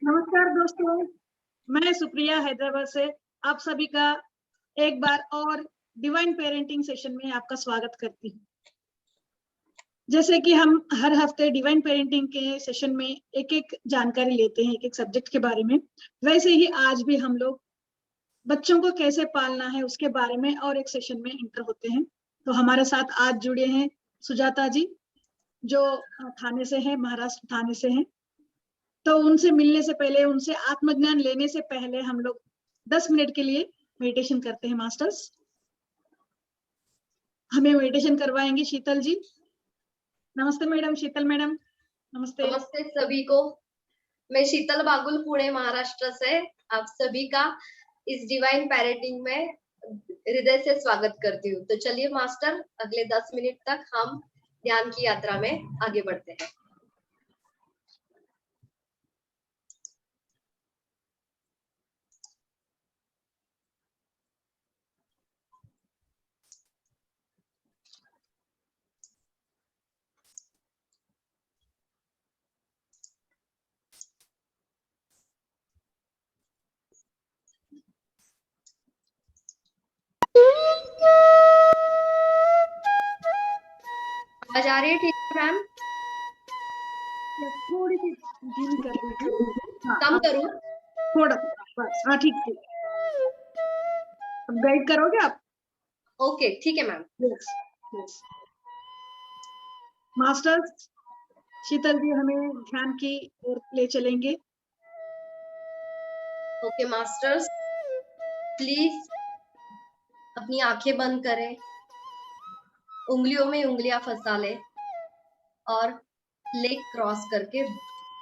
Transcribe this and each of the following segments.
नमस्कार दोस्तों, मैं सुप्रिया हैदराबाद से आप सभी का एक बार और डिवाइन पेरेंटिंग सेशन में आपका स्वागत करती हूँ। जैसे कि हम हर हफ्ते डिवाइन पेरेंटिंग के सेशन में एक एक जानकारी लेते हैं, एक एक सब्जेक्ट के बारे में, वैसे ही आज भी हम लोग बच्चों को कैसे पालना है उसके बारे में और एक सेशन में इंटर होते हैं। तो हमारे साथ आज जुड़े हैं सुजाता जी, जो थाने से हैं, महाराष्ट्र थाने से हैं। तो उनसे मिलने से पहले, उनसे आत्मज्ञान लेने से पहले हम लोग 10 मिनट के लिए मेडिटेशन करते हैं। मास्टर्स हमें मेडिटेशन करवाएंगे शीतल जी। नमस्ते मैडम, शीतल मैडम। नमस्ते। नमस्ते सभी को। मैं शीतल बागुल, पुणे महाराष्ट्र से आप सभी का इस डिवाइन पेरेंटिंग में हृदय से स्वागत करती हूँ। तो चलिए मास्टर, अगले 10 मिनट तक हम ध्यान की यात्रा में आगे बढ़ते हैं। आवाज आ रही है? ठीक है मैम, थोड़ी सी धीमी कर दीजिए। हाँ, कम करूँ? थोड़ा बस। हाँ, ठीक ठीक। अब गाइड करोगे आप? ओके, ठीक है मैम। Yes yes. मास्टर्स शीतल जी हमें ध्यान की ओर ले चलेंगे। ओके मास्टर्स, प्लीज अपनी आंखें बंद करें, उंगलियों में उंगलियां फंसा ले और लेग क्रॉस करके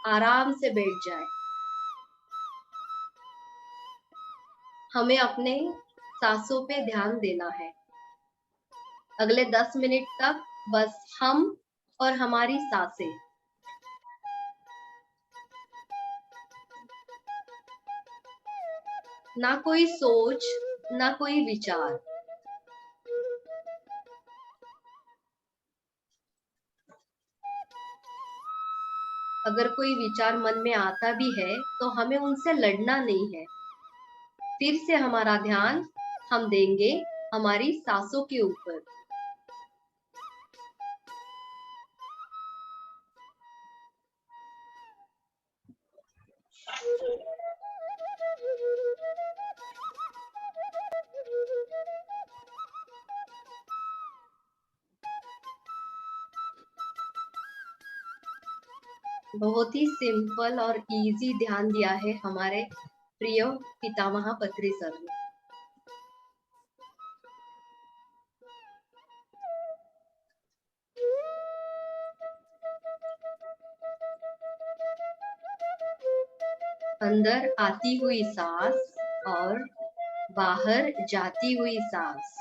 आराम से बैठ जाए। हमें अपने सांसों पे ध्यान देना है। अगले 10 मिनट तक बस हम और हमारी सांसें। ना कोई सोच, ना कोई विचार। अगर कोई विचार मन में आता भी है तो हमें उनसे लड़ना नहीं है। फिर से हमारा ध्यान हम देंगे हमारी सांसों के ऊपर। बहुत ही सिंपल और इजी ध्यान दिया है हमारे प्रिय पितामह पत्री सर ने। अंदर आती हुई सांस और बाहर जाती हुई सांस।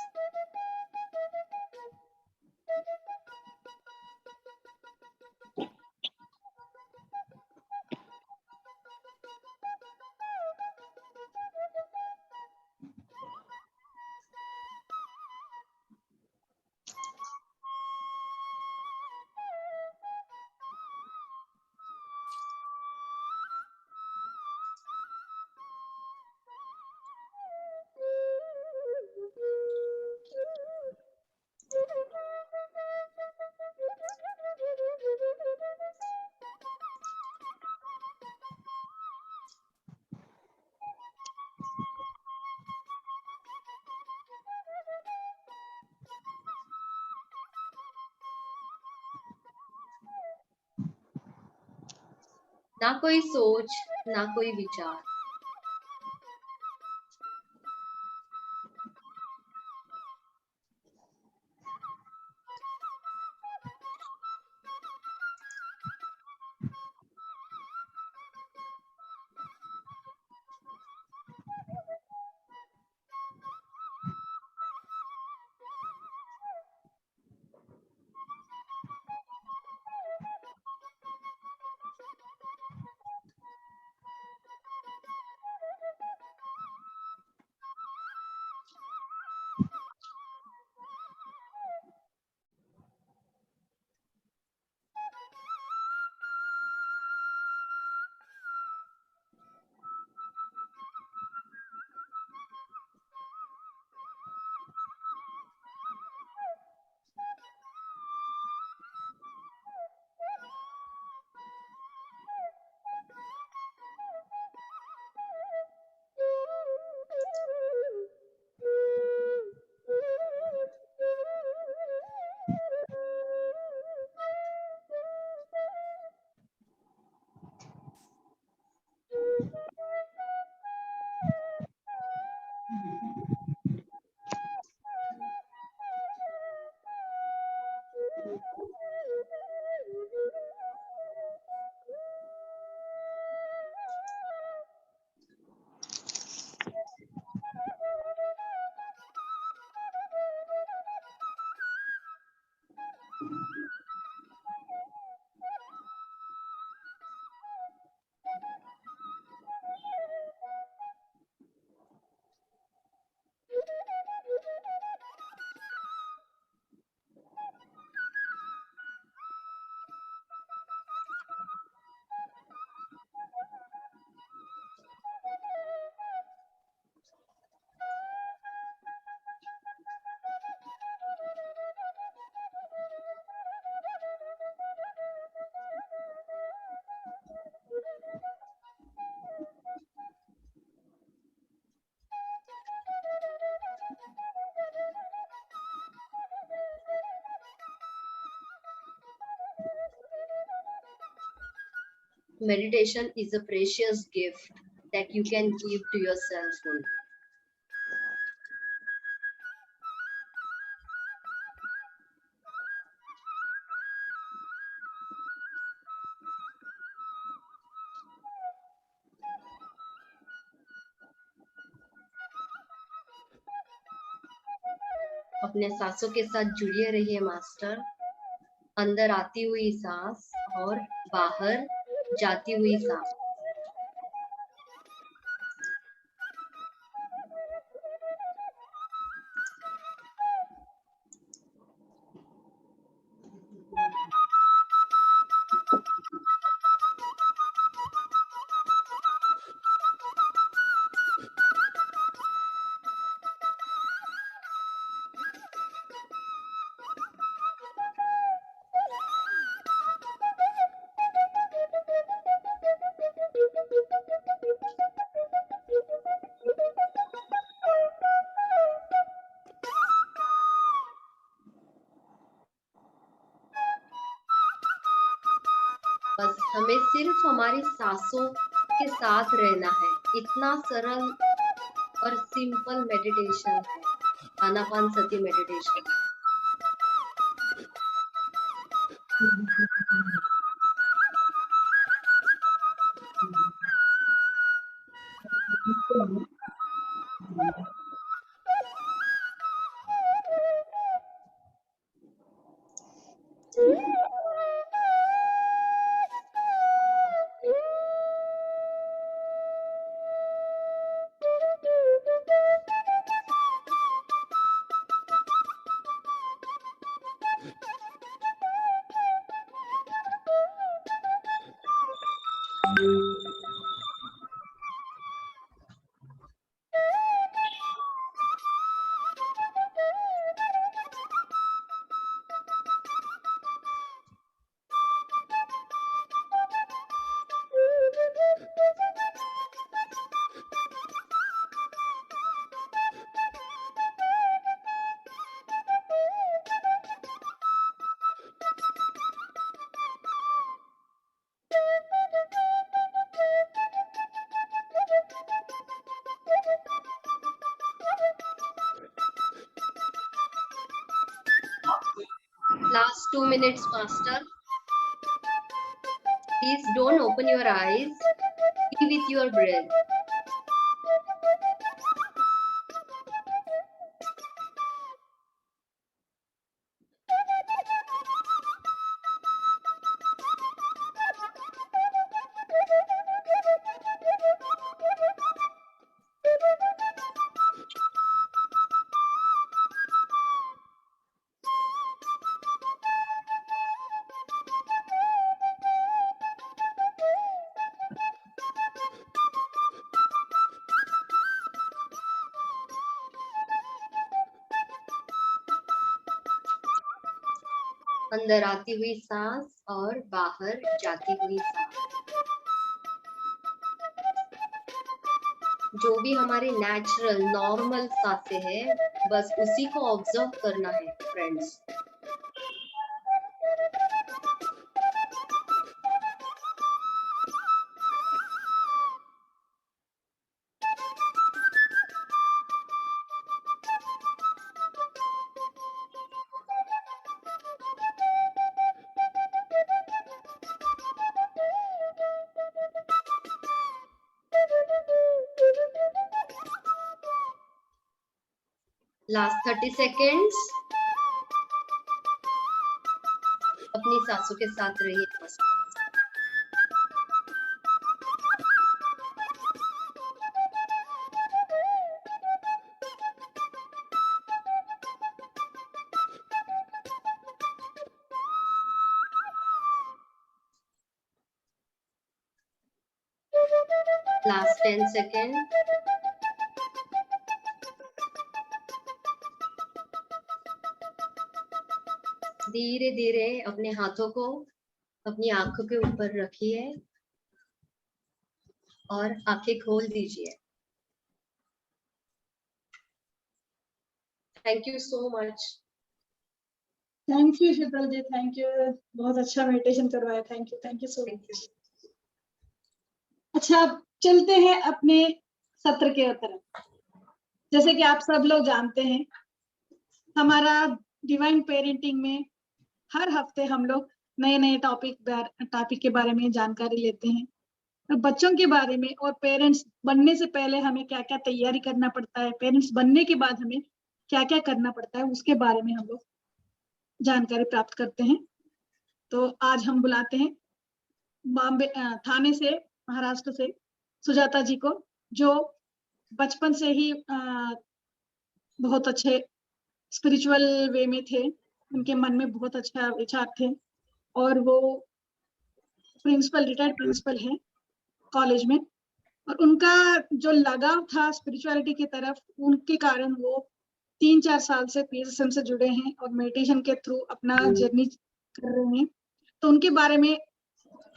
ना कोई सोच, ना कोई विचार। Meditation is a precious gift that you can give to yourself only. अपने सांसों के साथ जुड़े रहिए मास्टर। अंदर आती हुई सांस और बाहर जाती हुई सांस। बस हमें सिर्फ हमारी सांसों के साथ रहना है। इतना सरल और सिंपल मेडिटेशन है आनापानसती meditation. Last 2 minutes, master. Please don't open your eyes. Be with your breath. अंदर आती हुई सांस और बाहर जाती हुई सांस। जो भी हमारी नेचुरल नॉर्मल सांसें हैं, बस उसी को ऑब्जर्व करना है फ्रेंड्स। Last 30 seconds. अपनी सासू के साथ रहिए मास्टर। Last 10 seconds. धीरे धीरे अपने हाथों को अपनी आंखों के ऊपर रखिए और आंखें खोल दीजिए। Thank you so much. Thank you Sheetal ji, thank you, बहुत अच्छा मेडिटेशन करवाया, थैंक यू सो मच। अच्छा, अब चलते हैं अपने सत्र के तरफ। जैसे कि आप सब लोग जानते हैं, हमारा डिवाइन पेरेंटिंग में हर हफ्ते हम लोग नए नए टॉपिक के बारे में जानकारी लेते हैं, और बच्चों के बारे में, और पेरेंट्स बनने से पहले हमें क्या क्या तैयारी करना पड़ता है, पेरेंट्स बनने के बाद हमें क्या क्या करना पड़ता है, उसके बारे में हम लोग जानकारी प्राप्त करते हैं। तो आज हम बुलाते हैं बॉम्बे थाने से, महाराष्ट्र से सुजाता जी को, जो बचपन से ही बहुत अच्छे स्पिरिचुअल वे में थे, उनके मन में बहुत अच्छा विचार थे, और वो रिटायर्ड प्रिंसिपल है कॉलेज में, और उनका जो लगाव था स्पिरिचुअलिटी की तरफ, उनके कारण वो 3-4 साल से पीएसएसएम से जुड़े हैं और मेडिटेशन के थ्रू अपना जर्नी कर रहे हैं। तो उनके बारे में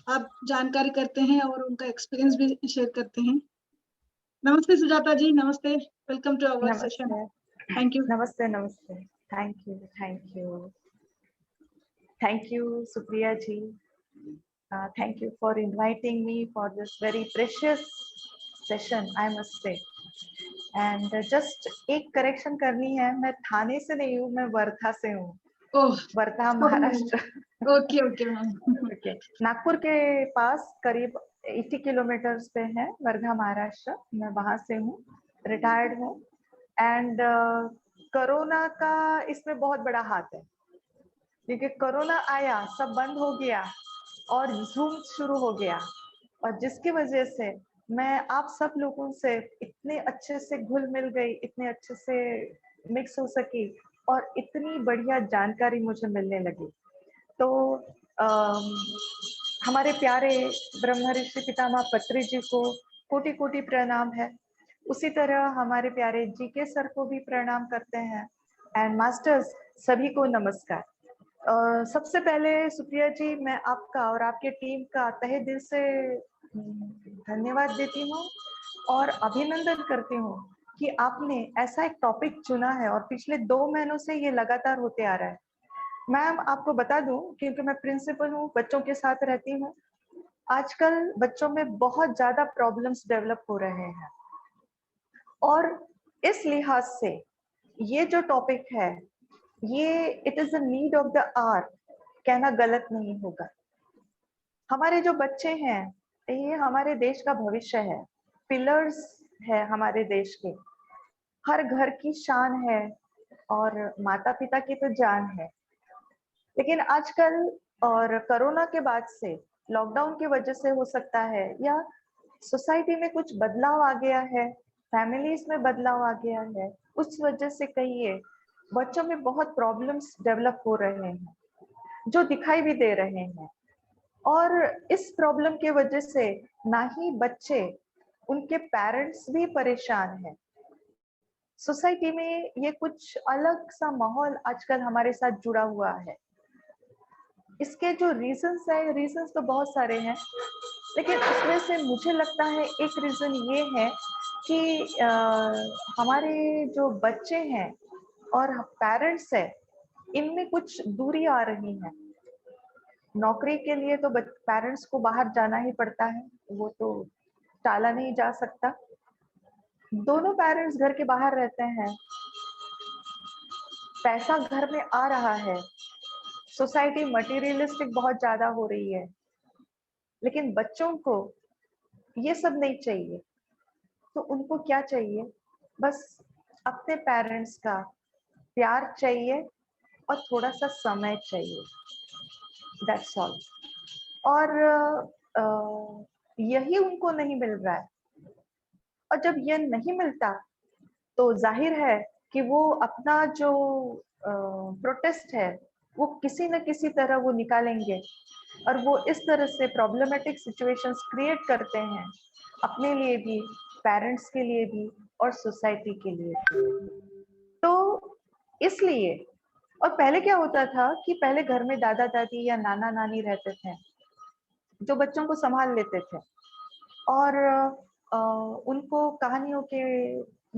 आप जानकारी करते हैं और उनका एक्सपीरियंस भी शेयर करते हैं। नमस्ते सुजाता जी, नमस्ते, वेलकम टू आवर सेशन। नमस्ते। Thank you. नमस्ते नमस्ते। Thank you Supriya ji. Thank you for inviting me for this very precious session, I must say. And just एक करेक्शन करनी है, मैं थाने से नहीं हूँ, मैं वर्धा से हूँ। Oh, Wardha Maharashtra. Okay okay ma'am. Okay, Nagpur के पास करीब 80 किलोमीटर्स पे है वर्धा महाराष्ट्र। मैं वहां से हूँ, रिटायर्ड हूँ। एंड कोरोना का इसमें बहुत बड़ा हाथ है, क्योंकि कोरोना आया, सब बंद हो गया और जूम शुरू हो गया, और जिसकी वजह से मैं आप सब लोगों से इतने अच्छे से घुल मिल गई, इतने अच्छे से मिक्स हो सकी, और इतनी बढ़िया जानकारी मुझे मिलने लगी। तो हमारे प्यारे ब्रह्मर्षि पितामह पत्री जी को कोटि कोटि प्रणाम है। उसी तरह हमारे प्यारे जीके सर को भी प्रणाम करते हैं। एंड मास्टर्स सभी को नमस्कार। सबसे पहले सुप्रिया जी, मैं आपका और आपके टीम का तहे दिल से धन्यवाद देती हूँ और अभिनंदन करती हूँ कि आपने ऐसा एक टॉपिक चुना है, और पिछले 2 महीनों से ये लगातार होते आ रहा है। मैम आपको बता दूं, क्योंकि मैं प्रिंसिपल हूँ, बच्चों के साथ रहती हूँ, आजकल बच्चों में बहुत ज्यादा प्रॉब्लम्स डेवलप हो रहे हैं, और इस लिहाज से ये जो टॉपिक है, ये it is the need of the hour, कहना गलत नहीं होगा। हमारे जो बच्चे हैं, ये हमारे देश का भविष्य है, पिलर्स है हमारे देश के, हर घर की शान है, और माता पिता की तो जान है। लेकिन आजकल और कोरोना के बाद से, लॉकडाउन की वजह से हो सकता है, या सोसाइटी में कुछ बदलाव आ गया है, फैमिलीज में बदलाव आ गया है, उस वजह से कहिए बच्चों में बहुत प्रॉब्लम्स डेवलप हो रहे हैं, जो दिखाई भी दे रहे हैं। और इस प्रॉब्लम की वजह से ना ही बच्चे, उनके पेरेंट्स भी परेशान हैं। सोसाइटी में ये कुछ अलग सा माहौल आजकल हमारे साथ जुड़ा हुआ है। इसके जो रीजंस है, रीजंस तो बहुत सारे हैं, लेकिन उसमें से मुझे लगता है एक रीजन ये है कि हमारे जो बच्चे हैं और पेरेंट्स है, इनमें कुछ दूरी आ रही है। नौकरी के लिए तो पेरेंट्स को बाहर जाना ही पड़ता है, वो तो टाला नहीं जा सकता। दोनों पेरेंट्स घर के बाहर रहते हैं, पैसा घर में आ रहा है, सोसाइटी मटेरियलिस्टिक बहुत ज्यादा हो रही है, लेकिन बच्चों को ये सब नहीं चाहिए। तो उनको क्या चाहिए? बस अपने पेरेंट्स का प्यार चाहिए और थोड़ा सा समय चाहिए। That's all. और यही उनको नहीं मिल रहा है, और जब ये नहीं मिलता तो जाहिर है कि वो अपना जो प्रोटेस्ट है वो किसी न किसी तरह वो निकालेंगे, और वो इस तरह से प्रॉब्लमेटिक सिचुएशंस क्रिएट करते हैं अपने लिए भी, पेरेंट्स के लिए भी, और सोसाइटी के लिए भी। तो इसलिए, और पहले क्या होता था कि पहले घर में दादा दादी या नाना नानी रहते थे जो बच्चों को संभाल लेते थे, और उनको कहानियों के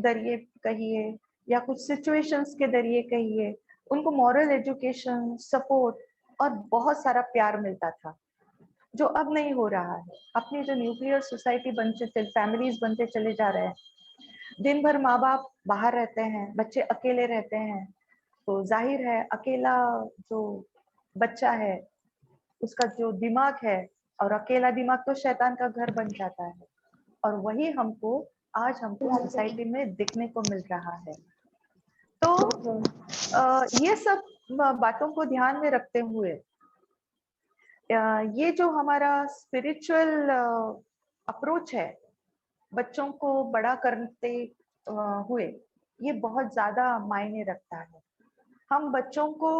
जरिए कहिए या कुछ सिचुएशंस के जरिए कहिए, उनको मॉरल एजुकेशन, सपोर्ट और बहुत सारा प्यार मिलता था, जो अब नहीं हो रहा है। अपनी जो न्यूक्लियर सोसाइटी बनते, फैमिलीज बनते चले जा रहे हैं, दिन भर माँ बाप बाहर रहते हैं, बच्चे अकेले रहते हैं, तो जाहिर है अकेला जो बच्चा है उसका जो दिमाग है, और अकेला दिमाग तो शैतान का घर बन जाता है, और वही आज हमको सोसाइटी में दिखने को मिल रहा है। तो ये सब बातों को ध्यान में रखते हुए ये जो हमारा स्पिरिचुअल अप्रोच है बच्चों को बड़ा करते हुए, ये बहुत ज्यादा मायने रखता है। हम बच्चों को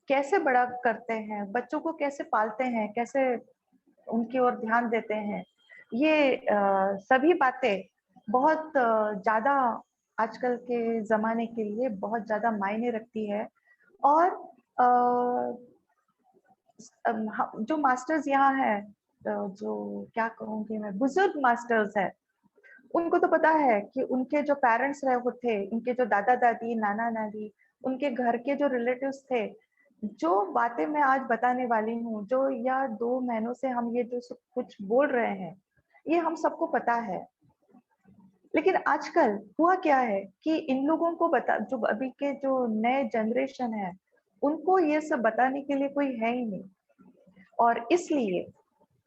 कैसे बड़ा करते हैं, बच्चों को कैसे पालते हैं, कैसे उनकी ओर ध्यान देते हैं, ये सभी बातें बहुत ज्यादा आजकल के जमाने के लिए बहुत ज्यादा मायने रखती है। और जो मास्टर्स यहाँ है, जो क्या कहूँगी मैं, बुजुर्ग मास्टर्स है, उनको तो पता है कि उनके जो पेरेंट्स रहे वो थे, उनके जो दादा दादी, नाना नानी, उनके घर के जो रिलेटिव्स थे, जो बातें मैं आज बताने वाली हूँ, जो या 2 महीनों से हम ये जो सब कुछ बोल रहे हैं, ये हम सबको पता है। लेकिन आजकल हुआ क्या है कि इन लोगों को जो अभी के जो नए जनरेशन है, उनको ये सब बताने के लिए कोई है ही नहीं, और इसलिए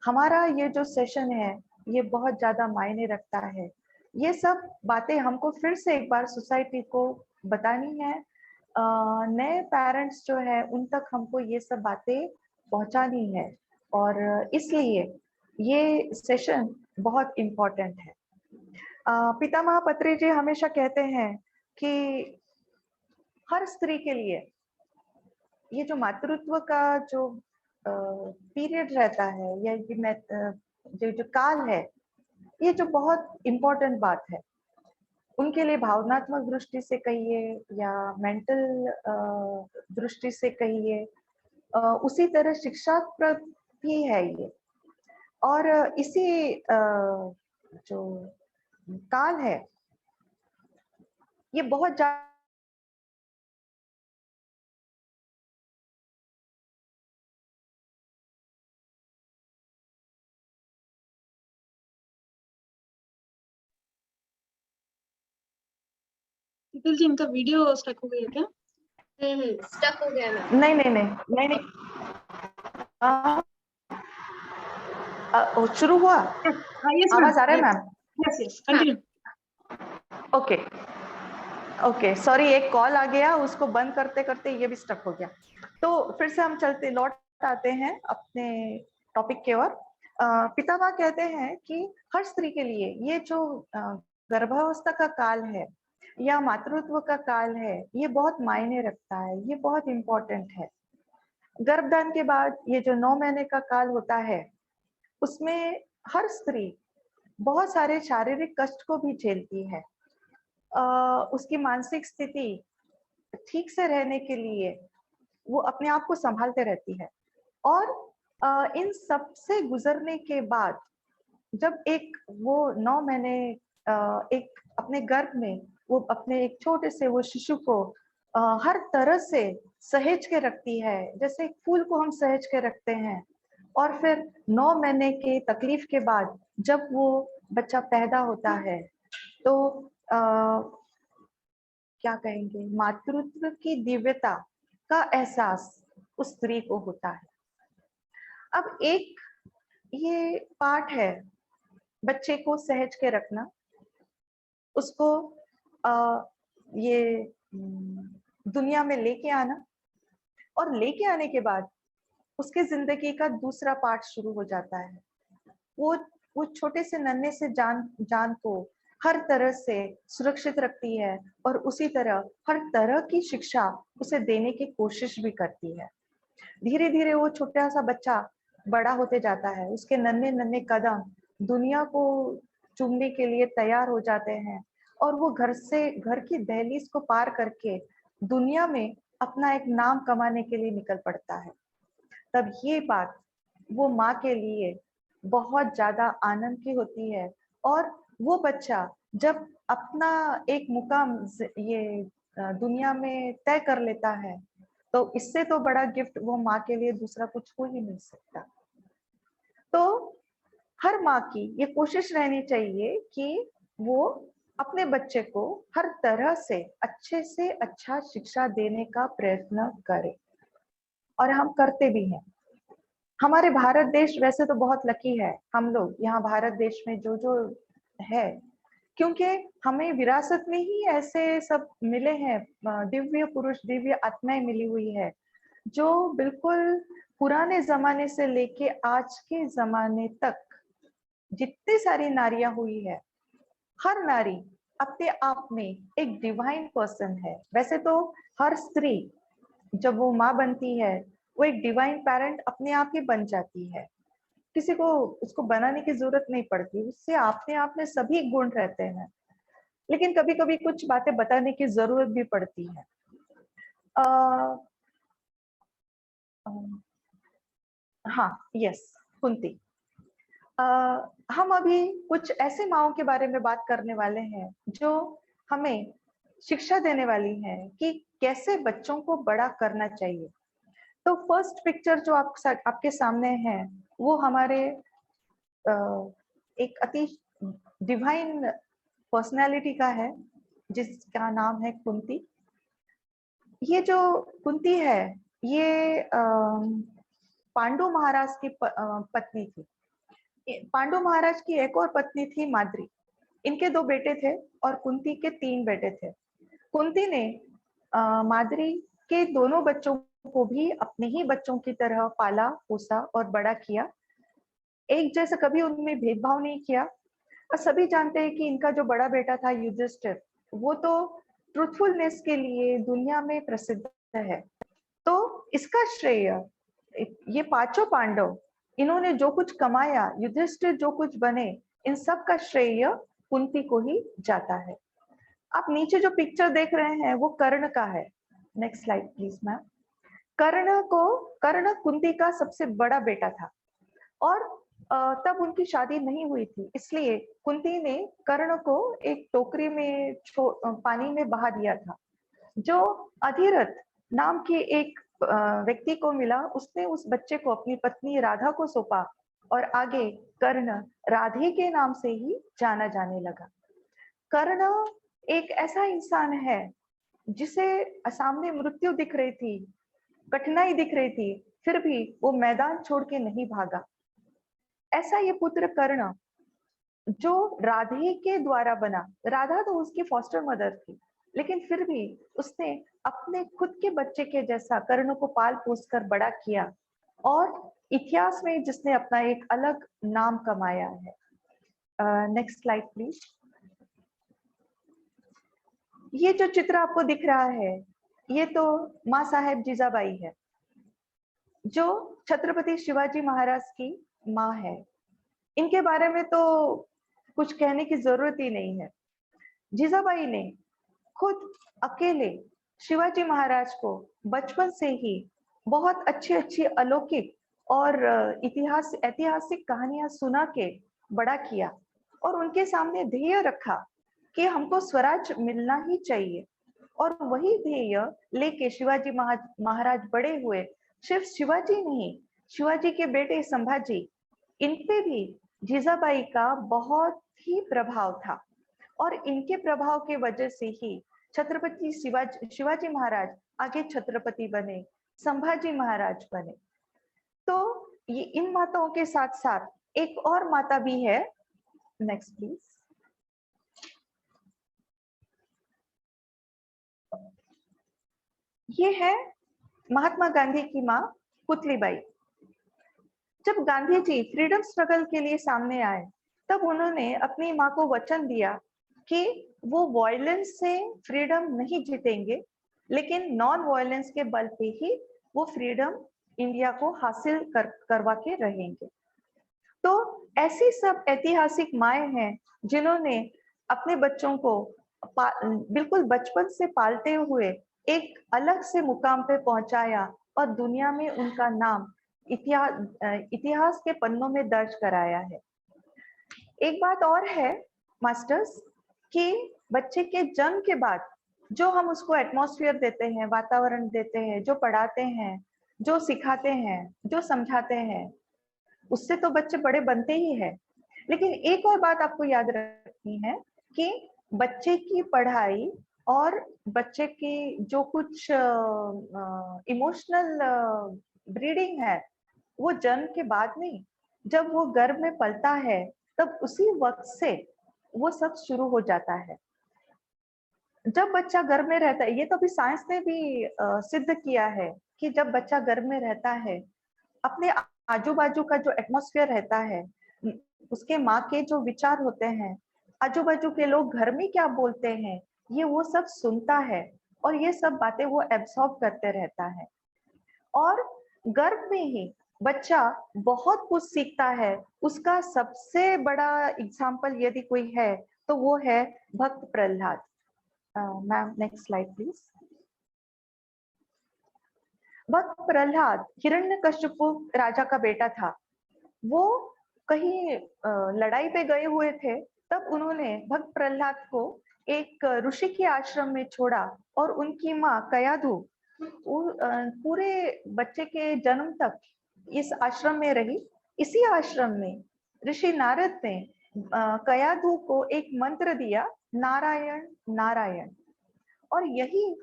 हमारा ये जो सेशन है ये बहुत ज्यादा मायने रखता है। ये सब बातें हमको फिर से एक बार सोसाइटी को बतानी है, नए पेरेंट्स जो है उन तक हमको ये सब बातें पहुंचानी है, और इसलिए ये सेशन बहुत इम्पोर्टेंट है। पितामह पत्री जी हमेशा कहते हैं कि हर स्त्री के लिए ये जो मातृत्व का जो पीरियड रहता है, या जो काल है, ये जो बहुत इम्पोर्टेंट बात है उनके लिए, भावनात्मक दृष्टि से कहिए या मेंटल दृष्टि से कहिए, उसी तरह शिक्षाप्रद भी है ये। और इसी जो काल है ये बहुत ज्यादा शीतल जी, इनका वीडियो स्टक हो गया क्या? स्टक हो गया मैम। नहीं शुरू हुआ? यस आवाज आ रहा है ma'am? Yes yes, continue. Okay sorry, एक कॉल आ गया, उसको बंद करते करते ये भी स्टक हो गया। तो फिर से हम लौट आते हैं अपने टॉपिक की ओर। पितामह कहते हैं कि हर स्त्री के लिए ये जो गर्भावस्था का काल है या मातृत्व का काल है, ये बहुत मायने रखता है, ये बहुत इम्पोर्टेंट है। गर्भधान के बाद ये जो 9 महीने का काल होता है, उसमें हर स्त्री बहुत सारे शारीरिक कष्ट को भी झेलती है। उसकी मानसिक स्थिति ठीक से रहने के लिए वो अपने आप को संभालते रहती है, और इन सब से गुजरने के बाद जब एक वो 9 महीने एक अपने गर्भ में वो अपने एक छोटे से वो शिशु को हर तरह से सहेज के रखती है, जैसे एक फूल को हम सहेज के रखते हैं। और फिर 9 महीने के तकलीफ के बाद जब वो बच्चा पैदा होता है, तो क्या कहेंगे, मातृत्व की दिव्यता का एहसास उस स्त्री को होता है। अब एक ये पार्ट है बच्चे को सहेज के रखना, उसको ये दुनिया में लेके आना, और लेके आने के बाद उसके जिंदगी का दूसरा पार्ट शुरू हो जाता है। वो छोटे से नन्हे से जान को हर तरह से सुरक्षित रखती है और उसी तरह हर तरह की शिक्षा उसे देने की कोशिश भी करती है। धीरे धीरे वो छोटा सा बच्चा बड़ा होते जाता है, उसके नन्हे नन्हे कदम दुनिया को चूमने के लिए तैयार हो जाते हैं और वो घर की दहलीज को पार करके दुनिया में अपना एक नाम कमाने के लिए निकल पड़ता है। तब ये बात वो माँ के लिए बहुत ज्यादा आनंद की होती है और वो बच्चा जब अपना एक मुकाम ये दुनिया में तय कर लेता है तो इससे तो बड़ा गिफ्ट वो माँ के लिए दूसरा कुछ हो ही नहीं सकता। तो हर माँ की ये कोशिश रहनी चाहिए कि वो अपने बच्चे को हर तरह से अच्छा शिक्षा देने का प्रयत्न करे और हम करते भी हैं। हमारे भारत देश वैसे तो बहुत लकी है, हम लोग यहाँ भारत देश में जो है, क्योंकि हमें विरासत में ही ऐसे सब मिले हैं, दिव्य पुरुष दिव्य आत्माएं मिली हुई है जो बिल्कुल पुराने जमाने से लेके आज के जमाने तक जितनी सारी नारियां हुई है, हर नारी अपने आप में एक डिवाइन पर्सन है। वैसे तो हर स्त्री जब वो माँ बनती है वो एक डिवाइन पेरेंट अपने आप ही बन जाती है, किसी को उसको बनाने की जरूरत नहीं पड़ती, उससे अपने आप में सभी गुण रहते हैं। लेकिन कभी कभी कुछ बातें बताने की जरूरत भी पड़ती है। हाँ, यस, कुंती। हम अभी कुछ ऐसे माँओं के बारे में बात करने वाले हैं जो हमें शिक्षा देने वाली हैं कि कैसे बच्चों को बड़ा करना चाहिए। तो फर्स्ट पिक्चर जो आपके सामने है वो हमारे एक अति डिवाइन पर्सनालिटी का है जिसका नाम है कुंती। ये जो कुंती है ये पांडु महाराज की पत्नी थी। पांडु महाराज की एक और पत्नी थी माद्री। इनके 2 बेटे थे और कुंती के 3 बेटे थे। कुंती ने माद्री के दोनों बच्चों को भी अपने ही बच्चों की तरह पाला पोसा और बड़ा किया। एक जैसा कभी उनमें भेदभाव नहीं किया। और सभी जानते हैं कि इनका जो बड़ा बेटा था युधिष्ठिर, वो तो ट्रूथफुलनेस के लिए दुनिया में प्रसिद्ध है। तो इसका श्रेय ये 5 पांडव, इन्होंने जो कुछ कमाया, युधिष्ठिर जो कुछ बने, इन सब का श्रेय कुंती को ही जाता है। आप नीचे जो पिक्चर देख रहे हैं वो कर्ण का है। Next slide please ma'am. Karna Kunti का सबसे बड़ा बेटा था और तब उनकी शादी नहीं हुई थी, इसलिए कुंती ने कर्ण को एक टोकरी में पानी में बहा दिया था। जो अधिरथ नाम के एक व्यक्ति को मिला, उसने उस बच्चे को अपनी पत्नी राधा को सौंपा और आगे कर्ण राधे के नाम से ही जाना जाने लगा। कर्ण एक ऐसा इंसान है जिसे सामने मृत्यु दिख रही थी, कठिनाई दिख रही थी, फिर भी वो मैदान छोड़ के नहीं भागा। ऐसा ये पुत्र कर्ण जो राधे के द्वारा बना, राधा तो उसकी फॉस्टर मदर थी, लेकिन फिर भी उसने अपने खुद के बच्चे के जैसा कर्ण को पाल पोस कर बड़ा किया और इतिहास में जिसने अपना एक अलग नाम कमाया है। Next slide please. ये जो चित्र आपको दिख रहा है ये तो माँ साहेब जीजाबाई है जो छत्रपति शिवाजी महाराज की माँ है। इनके बारे में तो कुछ कहने की जरूरत ही नहीं है। जीजाबाई ने खुद अकेले शिवाजी महाराज को बचपन से ही बहुत अच्छी अच्छी अलौकिक और ऐतिहासिक कहानियां सुना के बड़ा किया और उनके सामने ध्येय रखा कि हमको स्वराज मिलना ही चाहिए। और वही ध्येय लेके शिवाजी महाराज बड़े हुए। सिर्फ शिवाजी नहीं, शिवाजी के बेटे संभाजी, इन पे भी जीजाबाई का बहुत ही प्रभाव था और इनके प्रभाव के वजह से ही छत्रपति शिवाजी महाराज आगे छत्रपति बने, संभाजी महाराज बने। तो ये इन माताओं के साथ साथ एक और माता भी है। Next please. ये है महात्मा गांधी की माँ पुतलीबाई। जब गांधी जी फ्रीडम स्ट्रगल के लिए सामने आए, तब उन्होंने अपनी माँ को वचन दिया कि वो वायलेंस से फ्रीडम नहीं जीतेंगे, लेकिन नॉन वायलेंस के बल पे ही वो फ्रीडम इंडिया को हासिल करवा के रहेंगे। तो ऐसी सब ऐतिहासिक माएँ हैं जिन्होंने अपने बच्चों को बिल्कुल बचपन से पालते हुए एक अलग से मुकाम पे पहुंचाया और दुनिया में उनका नाम इतिहास के पन्नों में दर्ज कराया है। एक बात और है मास्टर्स कि बच्चे के जन्म के बाद जो हम उसको एटमॉस्फेयर देते हैं, वातावरण देते हैं, जो पढ़ाते हैं, जो सिखाते हैं, जो समझाते हैं, उससे तो बच्चे बड़े बनते ही हैं। लेकिन एक और बात आपको याद रखनी है कि बच्चे की पढ़ाई और बच्चे की जो कुछ इमोशनल ब्रीडिंग है, वो जन्म के बाद नहीं, जब वो गर्भ में पलता है तब उसी वक्त से वो सब शुरू हो जाता है। जब बच्चा गर्भ में रहता है, ये तो अभी साइंस ने भी सिद्ध किया है कि जब बच्चा गर्भ में रहता है, अपने आजू बाजू का जो एटमॉस्फेयर रहता है, उसके माँ के जो विचार होते हैं, आजू बाजू के लोग घर में क्या बोलते हैं, ये वो सब सुनता है और ये सब बातें वो एब्सॉर्ब करते रहता है। और गर्भ में ही बच्चा बहुत कुछ सीखता है। उसका सबसे बड़ा एग्जाम्पल यदि कोई है तो वो है भक्त Prahlad. Ma'am next slide please. भक्त प्रहलाद हिरण्यकश्यपु राजा का बेटा था। वो कहीं लड़ाई पे गए हुए थे, तब उन्होंने भक्त प्रहलाद को एक ऋषि के आश्रम में छोड़ा और उनकी माँ कयाधु पूरे बच्चे के जन्म तक इस आश्रम में रही। इसी आश्रम में ऋषि नारद ने कयाधु को एक मंत्र दिया, नारायण नारायण, और यही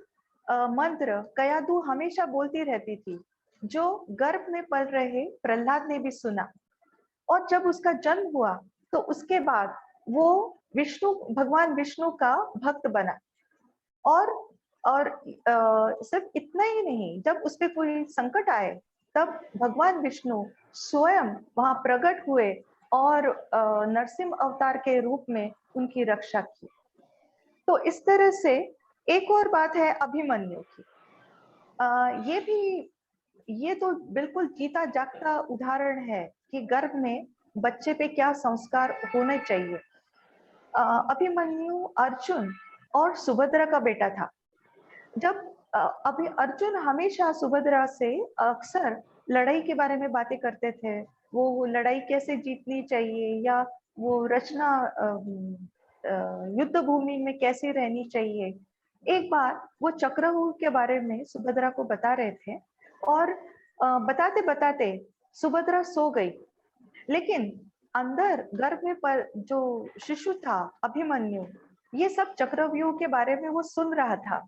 मंत्र कयाधु हमेशा बोलती रहती थी, जो गर्भ में पल रहे प्रहलाद ने भी सुना। और जब उसका जन्म हुआ तो उसके बाद वो भगवान विष्णु का भक्त बना। और सिर्फ इतना ही नहीं, जब उस पे कोई संकट आए तब भगवान विष्णु स्वयं वहां प्रकट हुए और नरसिंह अवतार के रूप में उनकी रक्षा की। तो इस तरह से एक और बात है अभिमन्यु की। ये तो बिल्कुल जीता जागता उदाहरण है कि गर्भ में बच्चे पे क्या संस्कार होने चाहिए। अभिमन्यु अर्जुन और सुभद्रा का बेटा था। जब अभी अर्जुन हमेशा सुभद्रा से अक्सर लड़ाई के बारे में बातें करते थे, वो लड़ाई कैसे जीतनी चाहिए या वो रचना युद्ध भूमि में कैसे रहनी चाहिए। एक बार वो चक्रव्यूह के बारे में सुभद्रा को बता रहे थे और बताते बताते सुभद्रा सो गई, लेकिन अंदर गर्भ में पर जो शिशु था अभिमन्यु, ये सब चक्रव्यूह के बारे में वो सुन रहा था।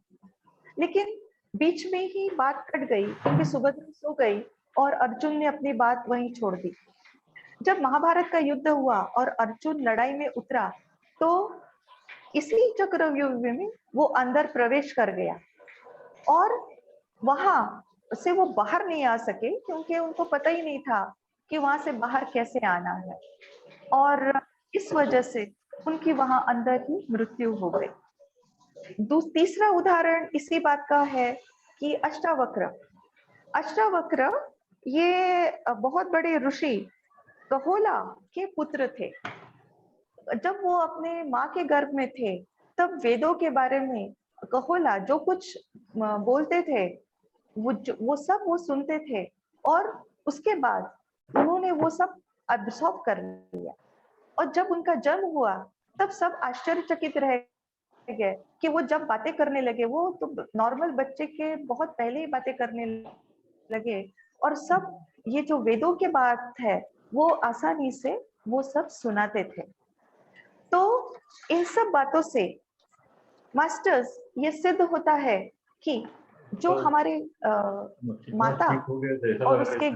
लेकिन बीच में ही बात कट गई क्योंकि सुभद्रा सो गई और अर्जुन ने अपनी बात वहीं छोड़ दी। जब महाभारत का युद्ध हुआ और अर्जुन लड़ाई में उतरा तो इसी चक्रव्यूह में वो अंदर प्रवेश कर गया और वहां से वो बाहर नहीं आ सके क्योंकि उनको पता ही नहीं था कि वहां से बाहर कैसे आना है, और इस वजह से उनकी वहां अंदर ही मृत्यु हो गई। तीसरा उदाहरण इसी बात का है कि अष्टावक्र ये बहुत बड़े ऋषि कहोला के पुत्र थे। जब वो अपने माँ के गर्भ में थे तब वेदों के बारे में कहोला जो कुछ बोलते थे वो सब वो सुनते थे और उसके बाद उन्होंने वो सब अब्सॉर्ब कर लिया। और जब उनका जन्म हुआ तब सब आश्चर्यचकित रह गए कि वो जब बातें करने लगे, वो तो नॉर्मल बच्चे के बहुत पहले ही बातें करने लगे और सब ये जो वेदों के बात है वो आसानी से वो सब सुनाते थे। तो इन सब बातों से मास्टर्स ये सिद्ध होता है कि जो हमारे माता और उसके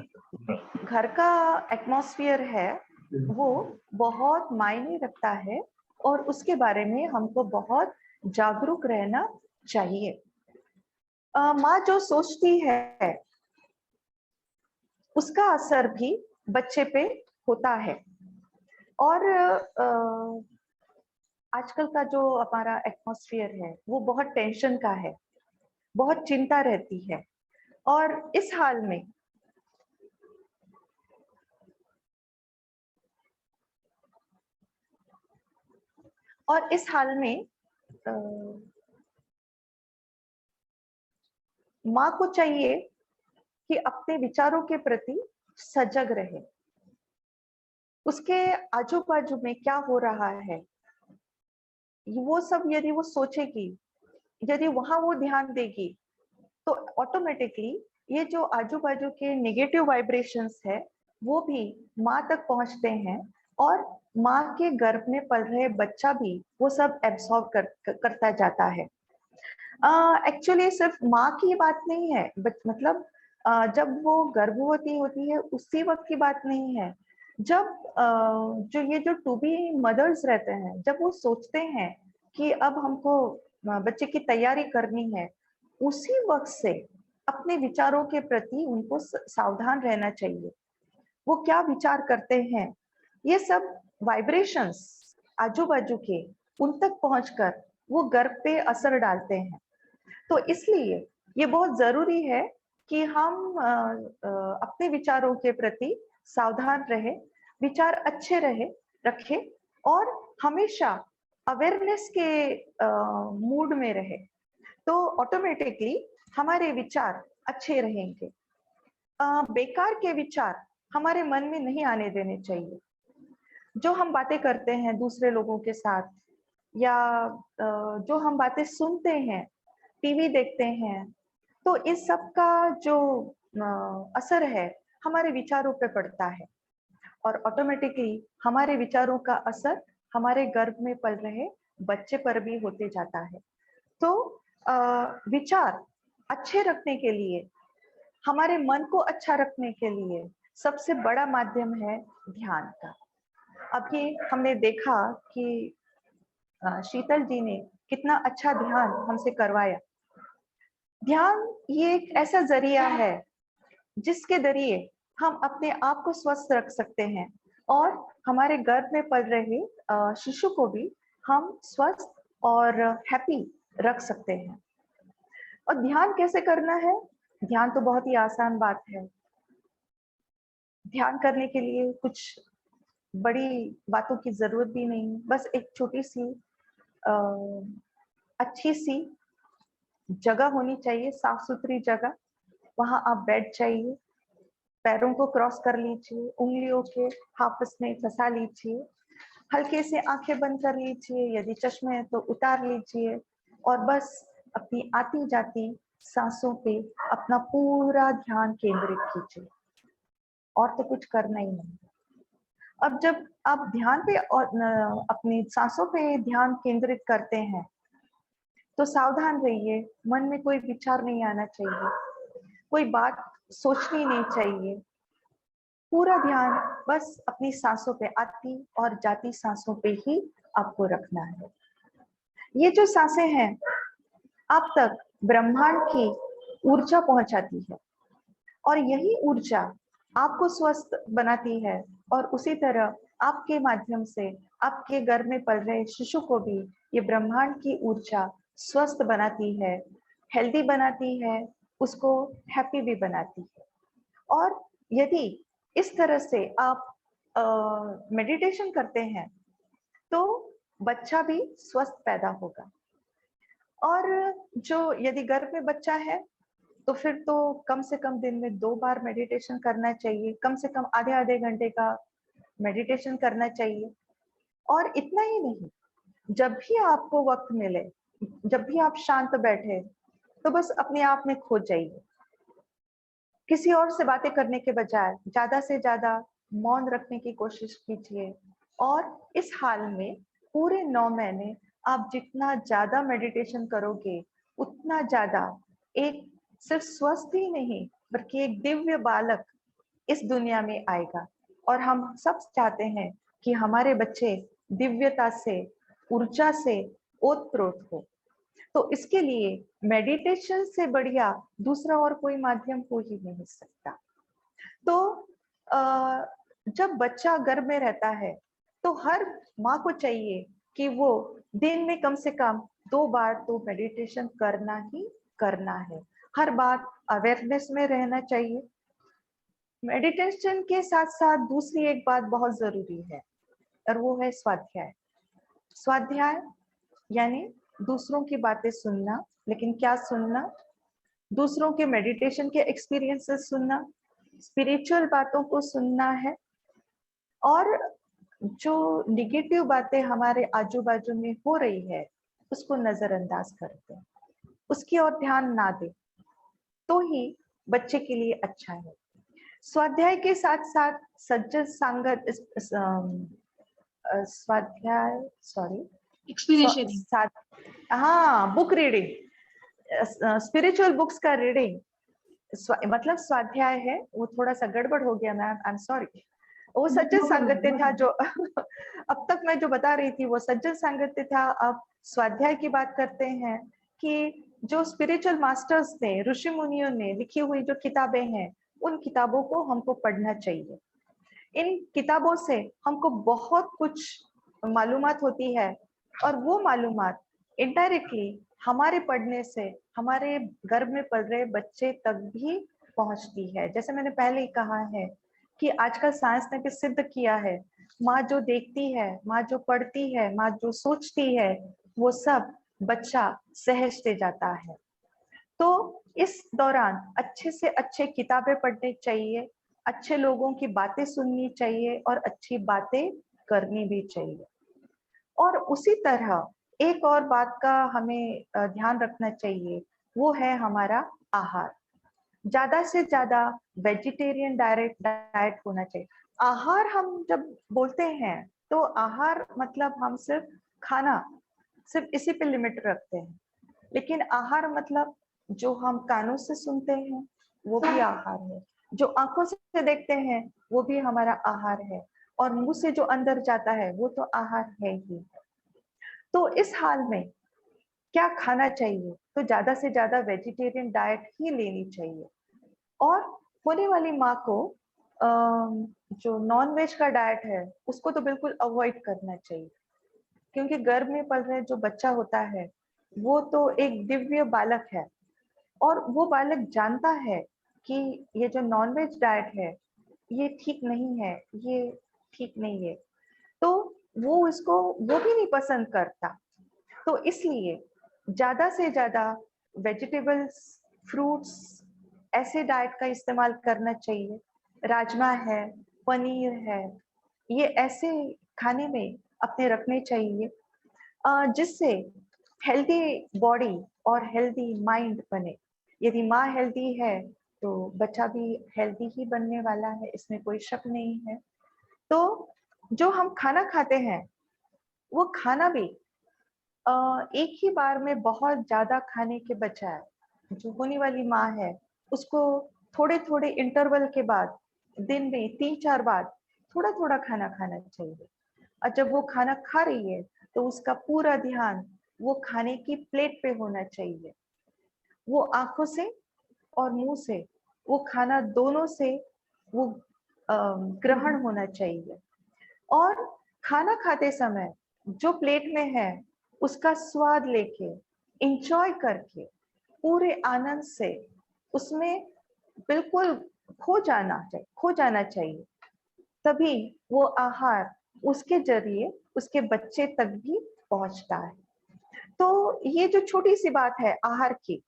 घर का एटमॉस्फेयर है वो बहुत मायने रखता है और उसके बारे में हमको बहुत जागरूक रहना चाहिए। माँ जो सोचती है उसका असर भी बच्चे पे होता है। और आजकल का जो हमारा एटमॉस्फेयर है वो बहुत टेंशन का है, बहुत चिंता रहती है। और इस हाल में माँ को चाहिए कि अपने विचारों के प्रति सजग रहे। उसके आजू बाजू में क्या हो रहा है वो सब यदि वो सोचेगी, यदि वहां वो ध्यान देगी, तो ऑटोमेटिकली ये जो आजू बाजू के नेगेटिव वाइब्रेशंस है वो भी माँ तक पहुंचते हैं, और माँ के गर्भ में पल रहे बच्चा भी वो सब एब्सॉर्ब करता जाता है। एक्चुअली सिर्फ माँ की बात नहीं है, मतलब जब वो गर्भवती होती है उसी वक्त की बात नहीं है। जब जो ये जो टू बी मदर्स रहते हैं, जब वो सोचते हैं कि अब हमको बच्चे की तैयारी करनी है, उसी वक्त से अपने विचारों के प्रति उनको सावधान रहना चाहिए। वो क्या विचार करते हैं, ये सब वाइब्रेशंस आजू बाजू के उन तक पहुंचकर वो गर्भ पे असर डालते हैं। तो इसलिए ये बहुत जरूरी है कि हम अपने विचारों के प्रति सावधान रहे, विचार अच्छे रखें और हमेशा अवेयरनेस के मूड में रहे, तो ऑटोमेटिकली हमारे विचार अच्छे रहेंगे। बेकार के विचार हमारे मन में नहीं आने देने चाहिए। जो हम बातें करते हैं दूसरे लोगों के साथ, या जो हम बातें सुनते हैं, टीवी देखते हैं, तो इस सब का जो असर है हमारे विचारों पे पड़ता है, और ऑटोमेटिकली हमारे विचारों का असर हमारे गर्भ में पल रहे बच्चे पर भी होते जाता है। तो विचार अच्छे रखने के लिए, हमारे मन को अच्छा रखने के लिए सबसे बड़ा माध्यम है ध्यान का। अभी हमने देखा कि शीतल जी ने कितना अच्छा ध्यान हमसे करवाया। ध्यान ये एक ऐसा जरिया है जिसके जरिए हम अपने आप को स्वस्थ रख सकते हैं, और हमारे गर्भ में पल रहे शिशु को भी हम स्वस्थ और हैप्पी रख सकते हैं। और ध्यान कैसे करना है? ध्यान तो बहुत ही आसान बात है। ध्यान करने के लिए कुछ बड़ी बातों की जरूरत भी नहीं, बस एक छोटी सी अच्छी सी जगह होनी चाहिए, साफ सुथरी जगह। वहां आप बैठ जाइए, पैरों को क्रॉस कर लीजिए, उंगलियों के आपस में फंसा लीजिए, हल्के से आंखें बंद कर लीजिए, यदि चश्मे है तो उतार लीजिए, और बस अपनी आती जाती सांसों पे अपना पूरा ध्यान केंद्रित कीजिए, और तो कुछ करना ही नहीं। अब जब आप ध्यान पे और अपनी सांसों पे ध्यान केंद्रित करते हैं, तो सावधान रहिए, मन में कोई विचार नहीं आना चाहिए, कोई बात सोचनी नहीं चाहिए। पूरा ध्यान बस अपनी सांसों पे, आती और जाती सांसों पे ही आपको रखना है। ये जो सांसें हैं आप तक ब्रह्मांड की ऊर्जा पहुंचाती है, और यही ऊर्जा आपको स्वस्थ बनाती है, और उसी तरह आपके माध्यम से आपके घर में पल रहे शिशु को भी ये ब्रह्मांड की ऊर्जा स्वस्थ बनाती है, हेल्दी बनाती है, उसको हैप्पी भी बनाती है। और यदि इस तरह से आप मेडिटेशन करते हैं तो बच्चा भी स्वस्थ पैदा होगा। और जो यदि गर्भ में बच्चा है तो फिर तो कम से कम दिन में 2 बार मेडिटेशन करना चाहिए, कम से कम आधे घंटे का मेडिटेशन करना चाहिए। और इतना ही नहीं, जब भी आपको वक्त मिले, जब भी आप शांत बैठे, तो बस अपने आप में खो जाइए। किसी और से बातें करने के बजाय ज्यादा से ज्यादा मौन रखने की कोशिश कीजिए। और इस हाल में पूरे 9 महीने आप जितना ज्यादा मेडिटेशन करोगे, उतना ज्यादा एक सिर्फ स्वस्थ ही नहीं बल्कि एक दिव्य बालक इस दुनिया में आएगा। और हम सब चाहते हैं कि हमारे बच्चे दिव्यता से, ऊर्जा से ओतप्रोत हो। तो इसके लिए मेडिटेशन से बढ़िया दूसरा और कोई माध्यम हो ही नहीं सकता। तो जब बच्चा गर्भ में रहता है तो हर माँ को चाहिए कि वो दिन में कम से कम 2 बार तो मेडिटेशन करना ही करना है। हर बार अवेयरनेस में रहना चाहिए। मेडिटेशन के साथ साथ दूसरी एक बात बहुत जरूरी है और वो है स्वाध्याय। स्वाध्याय यानी दूसरों की बातें सुनना, लेकिन क्या सुनना? दूसरों के मेडिटेशन के एक्सपीरियंसेस सुनना, स्पिरिचुअल बातों को सुनना है, और जो निगेटिव बातें हमारे आजू बाजू में हो रही है उसको नजरअंदाज करते हैं, उसकी ओर ध्यान ना दे, तो ही बच्चे के लिए अच्छा है। स्वाध्याय के साथ साथ सज्जन संगत, स्वाध्याय, सॉरी, एक्सप्लेनेशन। हाँ, बुक रीडिंग, स्पिरिचुअल बुक्स का रीडिंग, मतलब स्वाध्याय है, वो थोड़ा सा गड़बड़ हो गया मैम, आई एम सॉरी। वो सज्जन सांगत्य था जो अब तक मैं जो बता रही थी वो सज्जन सांगत्य था। अब स्वाध्याय की बात करते हैं कि जो स्पिरिचुअल मास्टर्स ने, ऋषि मुनियों ने लिखी हुई जो किताबें हैं, उन किताबों को हमको पढ़ना चाहिए। इन किताबों से हमको बहुत कुछ मालूमात होती है, और वो मालूमात इनडायरेक्टली हमारे पढ़ने से हमारे गर्भ में पल रहे बच्चे तक भी पहुंचती है। जैसे मैंने पहले ही कहा है कि आजकल साइंस ने भी सिद्ध किया है, माँ जो देखती है, माँ जो पढ़ती है, माँ जो सोचती है, वो सब बच्चा सहजते जाता है। तो इस दौरान अच्छे से अच्छे किताबें पढ़नी चाहिए, अच्छे लोगों की बातें सुननी चाहिए और अच्छी बातें करनी भी चाहिए। और उसी तरह एक और बात का हमें ध्यान रखना चाहिए, वो है हमारा आहार। ज्यादा से ज्यादा वेजिटेरियन डाइट होना चाहिए। आहार हम जब बोलते हैं तो आहार मतलब हम सिर्फ खाना, सिर्फ इसी पे लिमिट रखते हैं, लेकिन आहार मतलब जो हम कानों से सुनते हैं वो भी आहार है, जो आंखों से देखते हैं वो भी हमारा आहार है, और मुंह से जो अंदर जाता है वो तो आहार है ही। तो इस हाल में क्या खाना चाहिए? तो ज्यादा से ज्यादा वेजिटेरियन डाइट ही लेनी चाहिए। और होने वाली माँ को जो नॉन वेज का डाइट है उसको तो बिल्कुल अवॉइड करना चाहिए, क्योंकि गर्भ में पल रहे जो बच्चा होता है वो तो एक दिव्य बालक है, और वो बालक जानता है कि ये जो नॉन वेज डाइट है ये ठीक नहीं है, ये ठीक नहीं है, तो वो इसको वो भी नहीं पसंद करता। तो इसलिए ज्यादा से ज्यादा वेजिटेबल्स, फ्रूट्स, ऐसे डाइट का इस्तेमाल करना चाहिए। राजमा है, पनीर है, ये ऐसे खाने में अपने रखने चाहिए जिससे हेल्दी बॉडी और हेल्दी माइंड बने। यदि माँ हेल्दी है तो बच्चा भी हेल्दी ही बनने वाला है, इसमें कोई शक नहीं है। तो जो हम खाना खाते हैं वो खाना भी एक ही बार में बहुत ज्यादा खाने के बजाय जो होने वाली माँ है उसको थोड़े थोड़े इंटरवल के बाद दिन में 3-4 बार थोड़ा थोड़ा खाना खाना चाहिए। और जब वो खाना खा रही है तो उसका पूरा ध्यान वो खाने की प्लेट पे होना चाहिए। वो आंखों से और मुंह से, वो खाना दोनों से वो ग्रहण होना चाहिए। और खाना खाते समय जो प्लेट में है उसका स्वाद लेके, इंजॉय करके, पूरे आनंद से उसमें बिल्कुल खो जाना चाहिए। तभी वो आहार उसके जरिए उसके बच्चे तक भी पहुंचता है। तो ये जो छोटी सी बात है आहार की,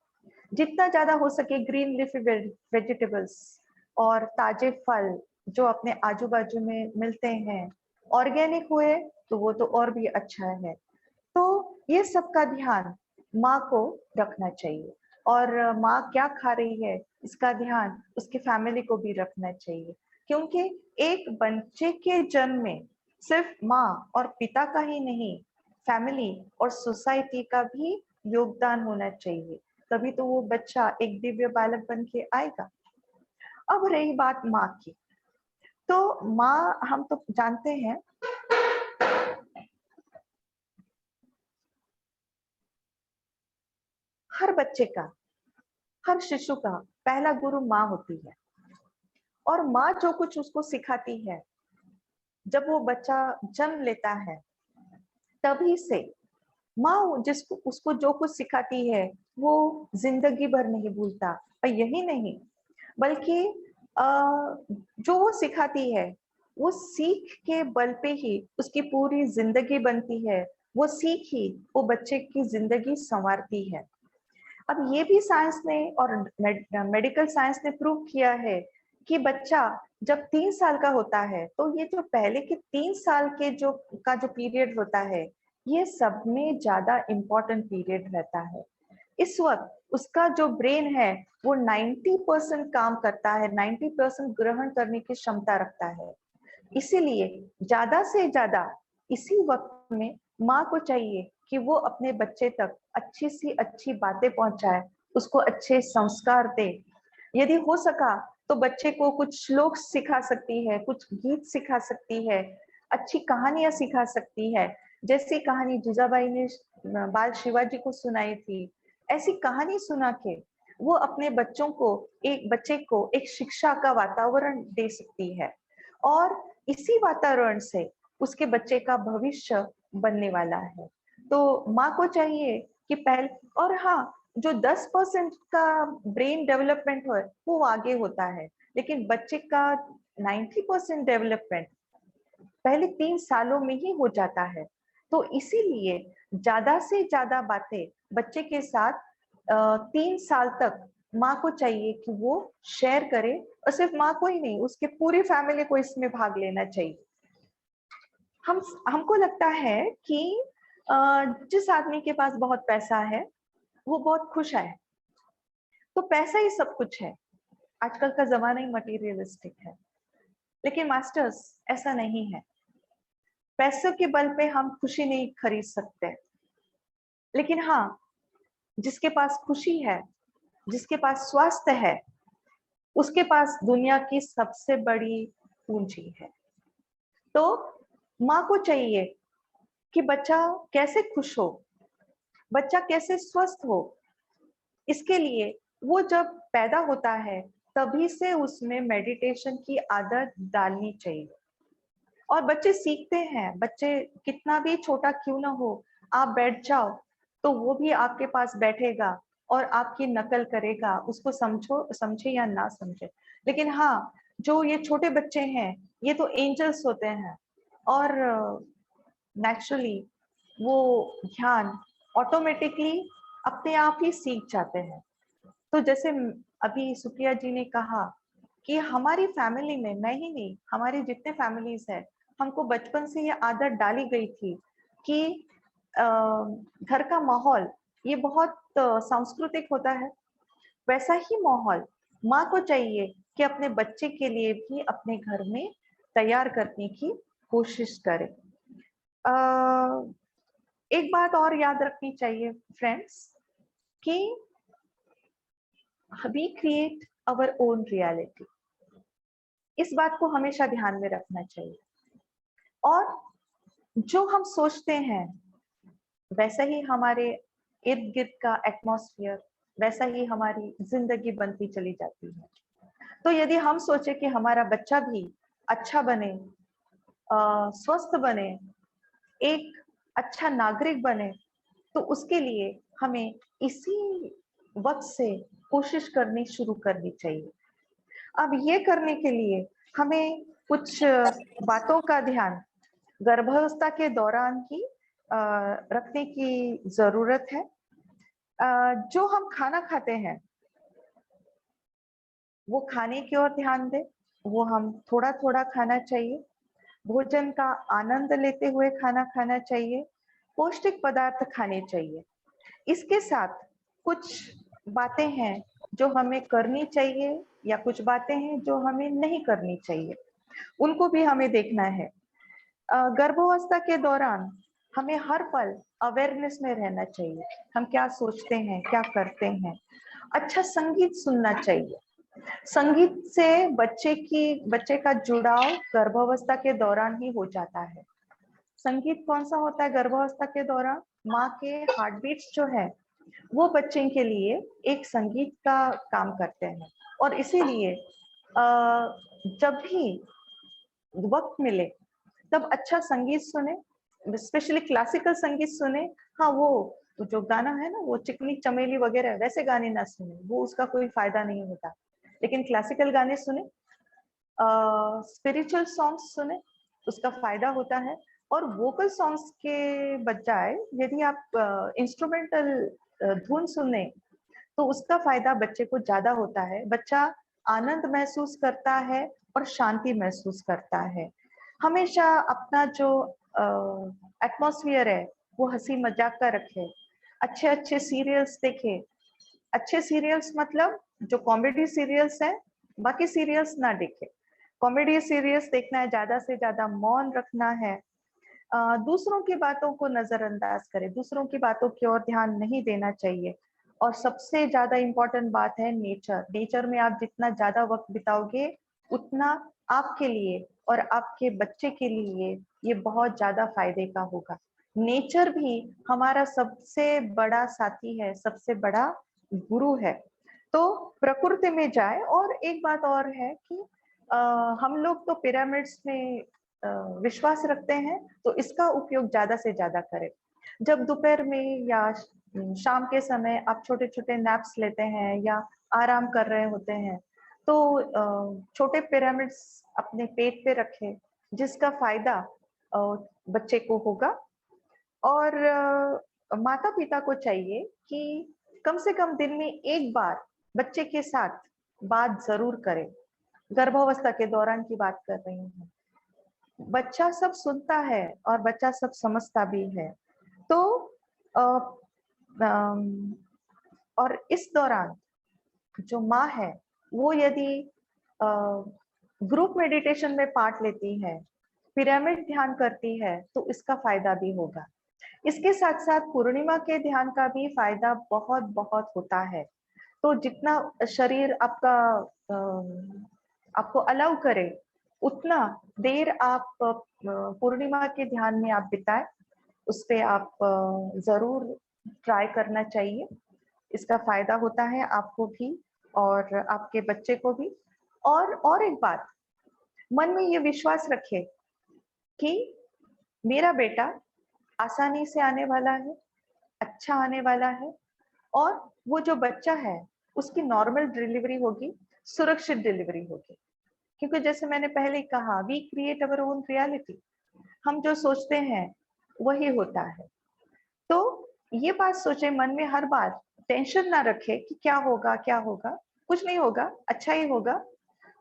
जितना ज्यादा हो सके ग्रीन लीफी वेजिटेबल्स और ताजे फल जो अपने आजू बाजू में मिलते हैं, ऑर्गेनिक हुए तो वो तो और भी अच्छा है। तो ये सब का ध्यान माँ को रखना चाहिए, और माँ क्या खा रही है इसका ध्यान उसके फैमिली को भी रखना चाहिए, क्योंकि एक बच्चे के जन्म में सिर्फ माँ और पिता का ही नहीं, फैमिली और सोसाइटी का भी योगदान होना चाहिए, तभी तो वो बच्चा एक दिव्य बालक बन के आएगा। अब रही बात माँ की, तो माँ हम तो जानते हैं हर बच्चे का, हर शिशु का पहला गुरु माँ होती है, और माँ जो कुछ उसको सिखाती है जब वो बच्चा जन्म लेता है तभी से माँ जिसको उसको जो कुछ सिखाती है वो जिंदगी भर नहीं भूलता। और यही नहीं बल्कि जो वो सिखाती है वो सीख के बल पे ही उसकी पूरी जिंदगी बनती है। वो सीख ही वो बच्चे की जिंदगी संवारती है। अब ये भी साइंस ने और मेडिकल साइंस ने प्रूव किया है कि बच्चा जब 3 साल का होता है तो ये जो पहले के 3 साल के जो पीरियड होता है ये सब में ज्यादा इम्पोर्टेंट पीरियड रहता है। इस वक्त उसका जो ब्रेन है वो 90% काम करता है, 90% ग्रहण करने की क्षमता रखता है। इसीलिए ज्यादा से ज्यादा इसी वक्त में माँ को चाहिए कि वो अपने बच्चे तक अच्छी सी अच्छी बातें पहुंचाए, उसको अच्छे संस्कार दे। यदि हो सका तो बच्चे को कुछ श्लोक सिखा सकती है, कुछ गीत सिखा सकती है, अच्छी कहानियां सिखा सकती है। जैसी कहानी जीजाबाई ने बाल शिवाजी को सुनाई थी, ऐसी कहानी सुना के वो अपने बच्चे को एक शिक्षा का वातावरण दे सकती है और इसी वातावरण से उसके बच्चे का भविष्य बनने वाला है। तो माँ को चाहिए कि पहले, और हाँ, जो 10% का ब्रेन डेवलपमेंट हो वो आगे होता है, लेकिन बच्चे का 90% डेवलपमेंट पहले 3 सालों में ही हो जाता है। तो इसीलिए ज्यादा से ज्यादा बातें बच्चे के साथ 3 साल तक माँ को चाहिए कि वो शेयर करे, और सिर्फ माँ को ही नहीं, उसके पूरी फैमिली को इसमें भाग लेना चाहिए। हमको लगता है कि जिस आदमी के पास बहुत पैसा है वो बहुत खुश है, तो पैसा ही सब कुछ है। आजकल का जमाना ही मटेरियलिस्टिक है, लेकिन मास्टर्स ऐसा नहीं है। पैसों के बल पे हम खुशी नहीं खरीद सकते, लेकिन हाँ, जिसके पास खुशी है, जिसके पास स्वास्थ्य है, उसके पास दुनिया की सबसे बड़ी पूंजी है। तो माँ को चाहिए कि बच्चा कैसे खुश हो, बच्चा कैसे स्वस्थ हो। इसके लिए वो जब पैदा होता है तभी से उसमें मेडिटेशन की आदत डालनी चाहिए। और बच्चे सीखते हैं, बच्चे कितना भी छोटा क्यों ना हो, आप बैठ जाओ तो वो भी आपके पास बैठेगा और आपकी नकल करेगा, उसको समझे या ना समझे। लेकिन हाँ, जो ये छोटे बच्चे हैं ये तो एंजल्स होते हैं और नेचुरली वो ध्यान ऑटोमेटिकली अपने आप ही सीख जाते हैं। तो जैसे अभी सुप्रिया जी ने कहा कि हमारी फैमिली में, मैं ही नहीं, हमारी जितने फैमिलीज है, हमको बचपन से ये आदत डाली गई थी कि घर का माहौल ये बहुत सांस्कृतिक होता है। वैसा ही माहौल माँ को चाहिए कि अपने बच्चे के लिए भी अपने घर में तैयार करने की कोशिश करे। एक बात और याद रखनी चाहिए फ्रेंड्स कि we create our own reality। इस बात को हमेशा ध्यान में रखना चाहिए। और जो हम सोचते हैं वैसा ही हमारे इर्द गिर्द का एटमॉस्फेयर, वैसा ही हमारी जिंदगी बनती चली जाती है। तो यदि हम सोचे कि हमारा बच्चा भी अच्छा बने, स्वस्थ बने, एक अच्छा नागरिक बने, तो उसके लिए हमें इसी वक्त से कोशिश करनी शुरू करनी चाहिए। अब ये करने के लिए हमें कुछ बातों का ध्यान गर्भावस्था के दौरान ही रखने की जरूरत है। जो हम खाना खाते हैं वो खाने की ओर ध्यान दें, वो हम थोड़ा थोड़ा खाना चाहिए। भोजन का आनंद लेते हुए खाना खाना चाहिए, पौष्टिक पदार्थ खाने चाहिए। इसके साथ कुछ बातें हैं जो हमें करनी चाहिए या कुछ बातें हैं जो हमें नहीं करनी चाहिए, उनको भी हमें देखना है। गर्भावस्था के दौरान हमें हर पल अवेयरनेस में रहना चाहिए, हम क्या सोचते हैं, क्या करते हैं। अच्छा संगीत सुनना चाहिए। संगीत से बच्चे का जुड़ाव गर्भावस्था के दौरान ही हो जाता है। संगीत कौन सा होता है गर्भावस्था के दौरान? माँ के हार्ट बीट्स जो है वो बच्चे के लिए एक संगीत का काम करते हैं। और इसीलिए जब भी वक्त मिले तब अच्छा संगीत सुने, स्पेशली क्लासिकल संगीत सुने। हाँ, वो जो गाना है ना, वो चिकनी चमेली वगैरह वैसे गाने ना सुने, वो उसका कोई फायदा नहीं होता। लेकिन क्लासिकल गाने सुने, स्पिरिचुअल सॉन्ग्स सुने, उसका फायदा होता है। और वोकल सॉन्ग्स के बजाय यदि आप इंस्ट्रूमेंटल धुन सुने तो उसका फायदा बच्चे को ज्यादा होता है। बच्चा आनंद महसूस करता है और शांति महसूस करता है। हमेशा अपना जो एटमॉस्फेयर है वो हंसी मजाक का रखे, अच्छे अच्छे सीरियल्स देखे। अच्छे सीरियल्स मतलब जो कॉमेडी सीरियल्स है, बाकी सीरियल्स ना देखे। कॉमेडी सीरियल्स देखना है, ज्यादा से ज्यादा मौन रखना है, दूसरों की बातों को नजरअंदाज करें, दूसरों की बातों की ओर ध्यान नहीं देना चाहिए। और सबसे ज्यादा इम्पोर्टेंट बात है नेचर। नेचर में आप जितना ज्यादा वक्त बिताओगे उतना आपके लिए और आपके बच्चे के लिए ये बहुत ज्यादा फायदे का होगा। नेचर भी हमारा सबसे बड़ा साथी है, सबसे बड़ा गुरु है। तो प्रकृति में जाए। और एक बात और है कि हम लोग तो पिरामिड्स में विश्वास रखते हैं, तो इसका उपयोग ज्यादा से ज्यादा करें। जब दोपहर में या शाम के समय आप छोटे छोटे नैप्स लेते हैं या आराम कर रहे होते हैं, तो छोटे पिरामिड्स अपने पेट पे रखें, जिसका फायदा बच्चे को होगा। और माता पिता को चाहिए कि कम से कम दिन में एक बार बच्चे के साथ बात जरूर करें। गर्भावस्था के दौरान की बात कर रही हूँ। बच्चा सब सुनता है और बच्चा सब समझता भी है। तो और इस दौरान जो माँ है वो यदि ग्रुप मेडिटेशन में पार्ट लेती है, पिरामिड ध्यान करती है, तो इसका फायदा भी होगा। इसके साथ साथ पूर्णिमा के ध्यान का भी फायदा बहुत बहुत होता है। तो जितना शरीर आपका आपको अलाउ करे उतना देर आप पूर्णिमा के ध्यान में आप बिताएं। उस पे आप जरूर ट्राई करना चाहिए। इसका फायदा होता है आपको भी और आपके बच्चे को भी। और एक बात, मन में ये विश्वास रखे कि मेरा बेटा आसानी से आने वाला है, अच्छा आने वाला है, और वो जो बच्चा है उसकी नॉर्मल डिलीवरी होगी, सुरक्षित डिलीवरी होगी। क्योंकि जैसे मैंने पहले कहा, we create our own reality. हम जो सोचते हैं वही होता है। तो ये बात सोचे मन में, हर बार टेंशन ना रखे कि क्या होगा क्या होगा, कुछ नहीं होगा, अच्छा ही होगा।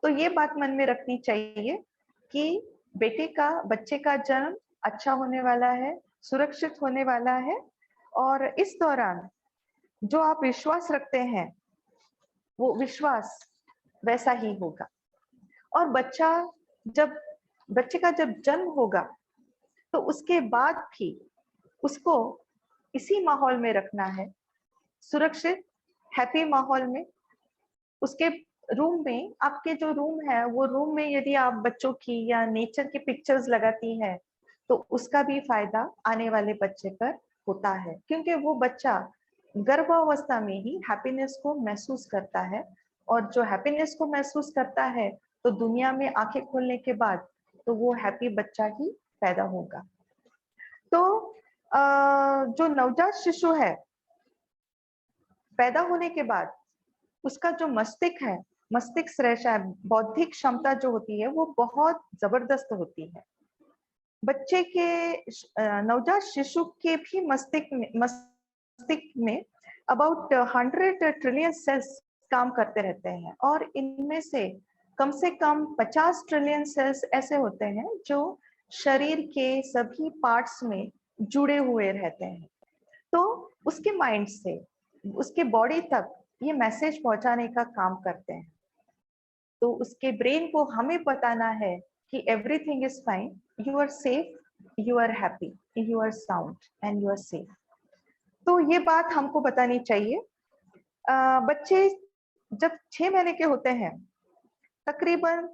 तो ये बात मन में रखनी चाहिए कि बेटे का, बच्चे का जन्म अच्छा होने वाला है, सुरक्षित होने वाला है। और इस दौरान जो आप विश्वास रखते हैं वो विश्वास वैसा ही होगा। और बच्चे का जब जन्म होगा तो उसके बाद भी उसको इसी माहौल में रखना है, सुरक्षित हैप्पी माहौल में। उसके रूम में, आपके जो रूम है वो रूम में यदि आप बच्चों की या नेचर की पिक्चर्स लगाती है तो उसका भी फायदा आने वाले बच्चे पर होता है। क्योंकि वो बच्चा गर्भावस्था में ही हैप्पीनेस को महसूस करता है, और जो हैप्पीनेस को महसूस करता है तो दुनिया में आंखें खोलने के बाद तो वो हैप्पी बच्चा ही पैदा होगा। तो जो नवजात शिशु है, पैदा होने के बाद उसका जो मस्तिष्क है, मस्तिष्क रेशा, बौद्धिक क्षमता जो होती है वो बहुत जबरदस्त होती है। बच्चे के नवजात शिशु के भी मस्तिष्क में अबाउट 100 ट्रिलियन सेल्स काम करते रहते हैं, और इनमें से कम 50 ट्रिलियन सेल्स ऐसे होते हैं जो शरीर के सभी पार्ट्स में जुड़े हुए रहते हैं। तो उसके माइंड से उसके बॉडी तक ये मैसेज पहुंचाने का काम करते हैं। तो उसके ब्रेन को हमें बताना है कि everything is fine, you are safe, you are happy, you are sound and you are safe. तो ये बात हमको बतानी चाहिए। बच्चे जब 6 महीने के होते हैं तकरीबन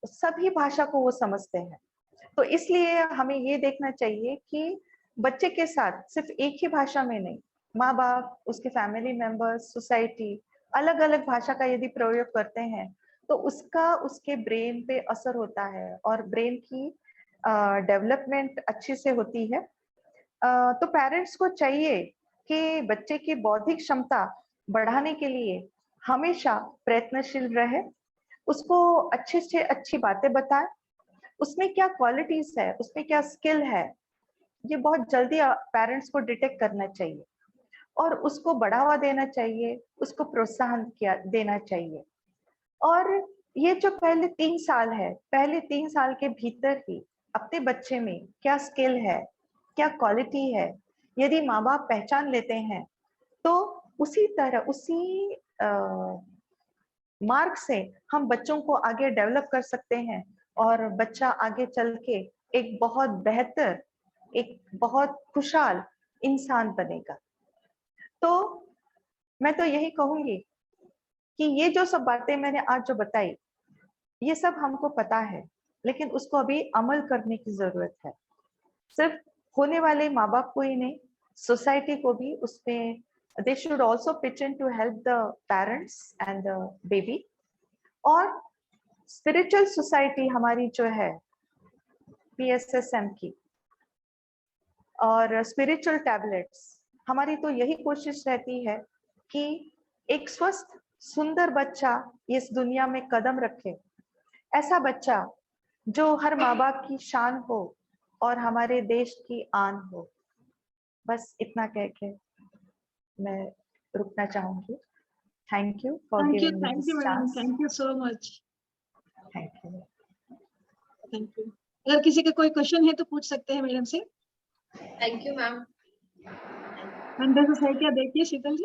सभी भाषा को वो समझते हैं। तो इसलिए हमें ये देखना चाहिए कि बच्चे के साथ सिर्फ एक ही भाषा में नहीं, माँ बाप, उसके फैमिली मेंबर्स, सोसाइटी अलग अलग भाषा का यदि प्रयोग करते हैं तो उसका उसके ब्रेन पे असर होता है और ब्रेन की डेवलपमेंट अच्छी से होती है। तो पेरेंट्स को चाहिए कि बच्चे की बौद्धिक क्षमता बढ़ाने के लिए हमेशा प्रयत्नशील रहे, उसको अच्छे से अच्छी बातें बताए, उसमें क्या क्वालिटीज है, उसमें क्या स्किल है, ये बहुत जल्दी पेरेंट्स को डिटेक्ट करना चाहिए और उसको बढ़ावा देना चाहिए, उसको प्रोत्साहन किया देना चाहिए। और ये जो पहले 3 साल है, पहले 3 साल के भीतर ही अपने बच्चे में क्या स्किल है, क्या क्वालिटी है, यदि माँ बाप पहचान लेते हैं तो उसी तरह उसी मार्ग से हम बच्चों को आगे डेवलप कर सकते हैं और बच्चा आगे चल के एक बहुत बेहतर, एक बहुत खुशहाल इंसान बनेगा। तो मैं तो यही कहूंगी कि ये जो सब बातें मैंने आज जो बताई, ये सब हमको पता है, लेकिन उसको अभी अमल करने की जरूरत है। सिर्फ होने वाले माँ बाप को ही नहीं, सोसाइटी को भी उसमें they should also pitch in to help the parents and the baby। और स्पिरिचुअल सोसाइटी हमारी जो है PSSM की और स्पिरिचुअल टैबलेट्स, हमारी तो यही कोशिश रहती है कि एक स्वस्थ सुंदर बच्चा इस दुनिया में कदम रखे, ऐसा बच्चा जो हर माँ बाप की शान हो और हमारे देश की आन हो। बस इतना कह के मैं रुकना चाहूंगी। Thank you for thank you giving me this madam, chance. Thank you so much, thank you. Thank you. अगर किसी का कोई क्वेश्चन है तो पूछ सकते हैं मैडम से। Thank you ma'am. अंदर से सही क्या देखिए शीतल जी।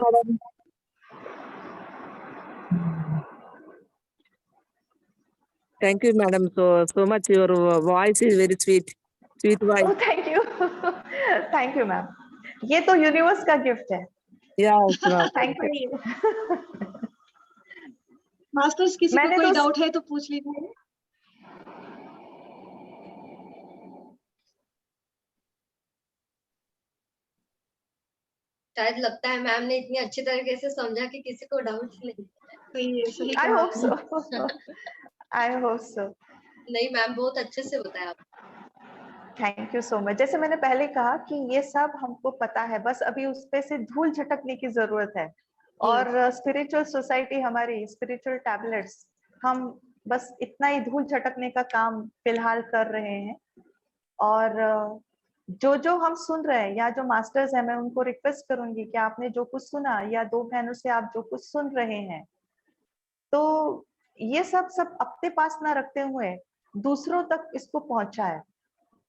Thank you, madam. So much. Your voice is very sweet, sweet voice. Thank you thank you ma'am, ये तो यूनिवर्स का गिफ्ट है। Yes, ma'am. Thank you. Masters किसी को मैंने कोई तो डाउट है तो पूछ लीजिए। शायद लगता है मैम ने इतनी अच्छी तरीके से समझा कि किसी को डाउट नहीं। सही है, सही आई कहा होप आपने। सो, आई होप सो। नहीं मैम, बहुत अच्छे से बताया। Thank you so much. जैसे मैंने पहले कहा कि ये सब हमको पता है, बस अभी उस पे से धूल झटकने की जरूरत है। और स्पिरिचुअल सोसाइटी, हमारी स्पिरिचुअल टैबलेट्स, हम बस इतना ही धूल झटकने का काम फिलहाल कर रहे हैं। और जो हम सुन रहे हैं या जो मास्टर्स हैं, मैं उनको रिक्वेस्ट करूंगी कि आपने जो कुछ सुना या 2 बहनों से आप जो कुछ सुन रहे हैं, तो ये सब अपने पास ना रखते हुए दूसरों तक इसको पहुंचाए।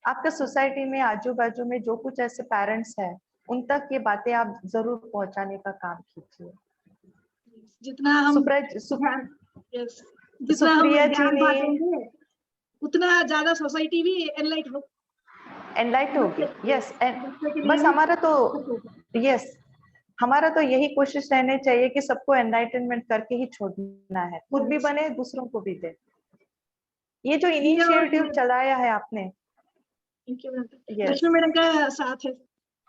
आपके सोसाइटी में आजू बाजू में जो कुछ ऐसे पेरेंट्स हैं, उन तक ये बातें आप जरूर पहुंचाने का काम कीजिए। जितना हम यस, जितना हम सुप्रिया जी ज्ञान ने बांटेंगे उतना ज्यादा सोसाइटी भी एनलाइट होगी। यस, बस होगा। यस, हमारा तो यही कोशिश रहने चाहिए कि सबको एनलाइटनमेंट करके ही छोड़ना है, खुद भी बने, दूसरों को भी दे। ये जो इनिशिएटिव चलाया है आपने, लक्ष्मी मैडम का साथ है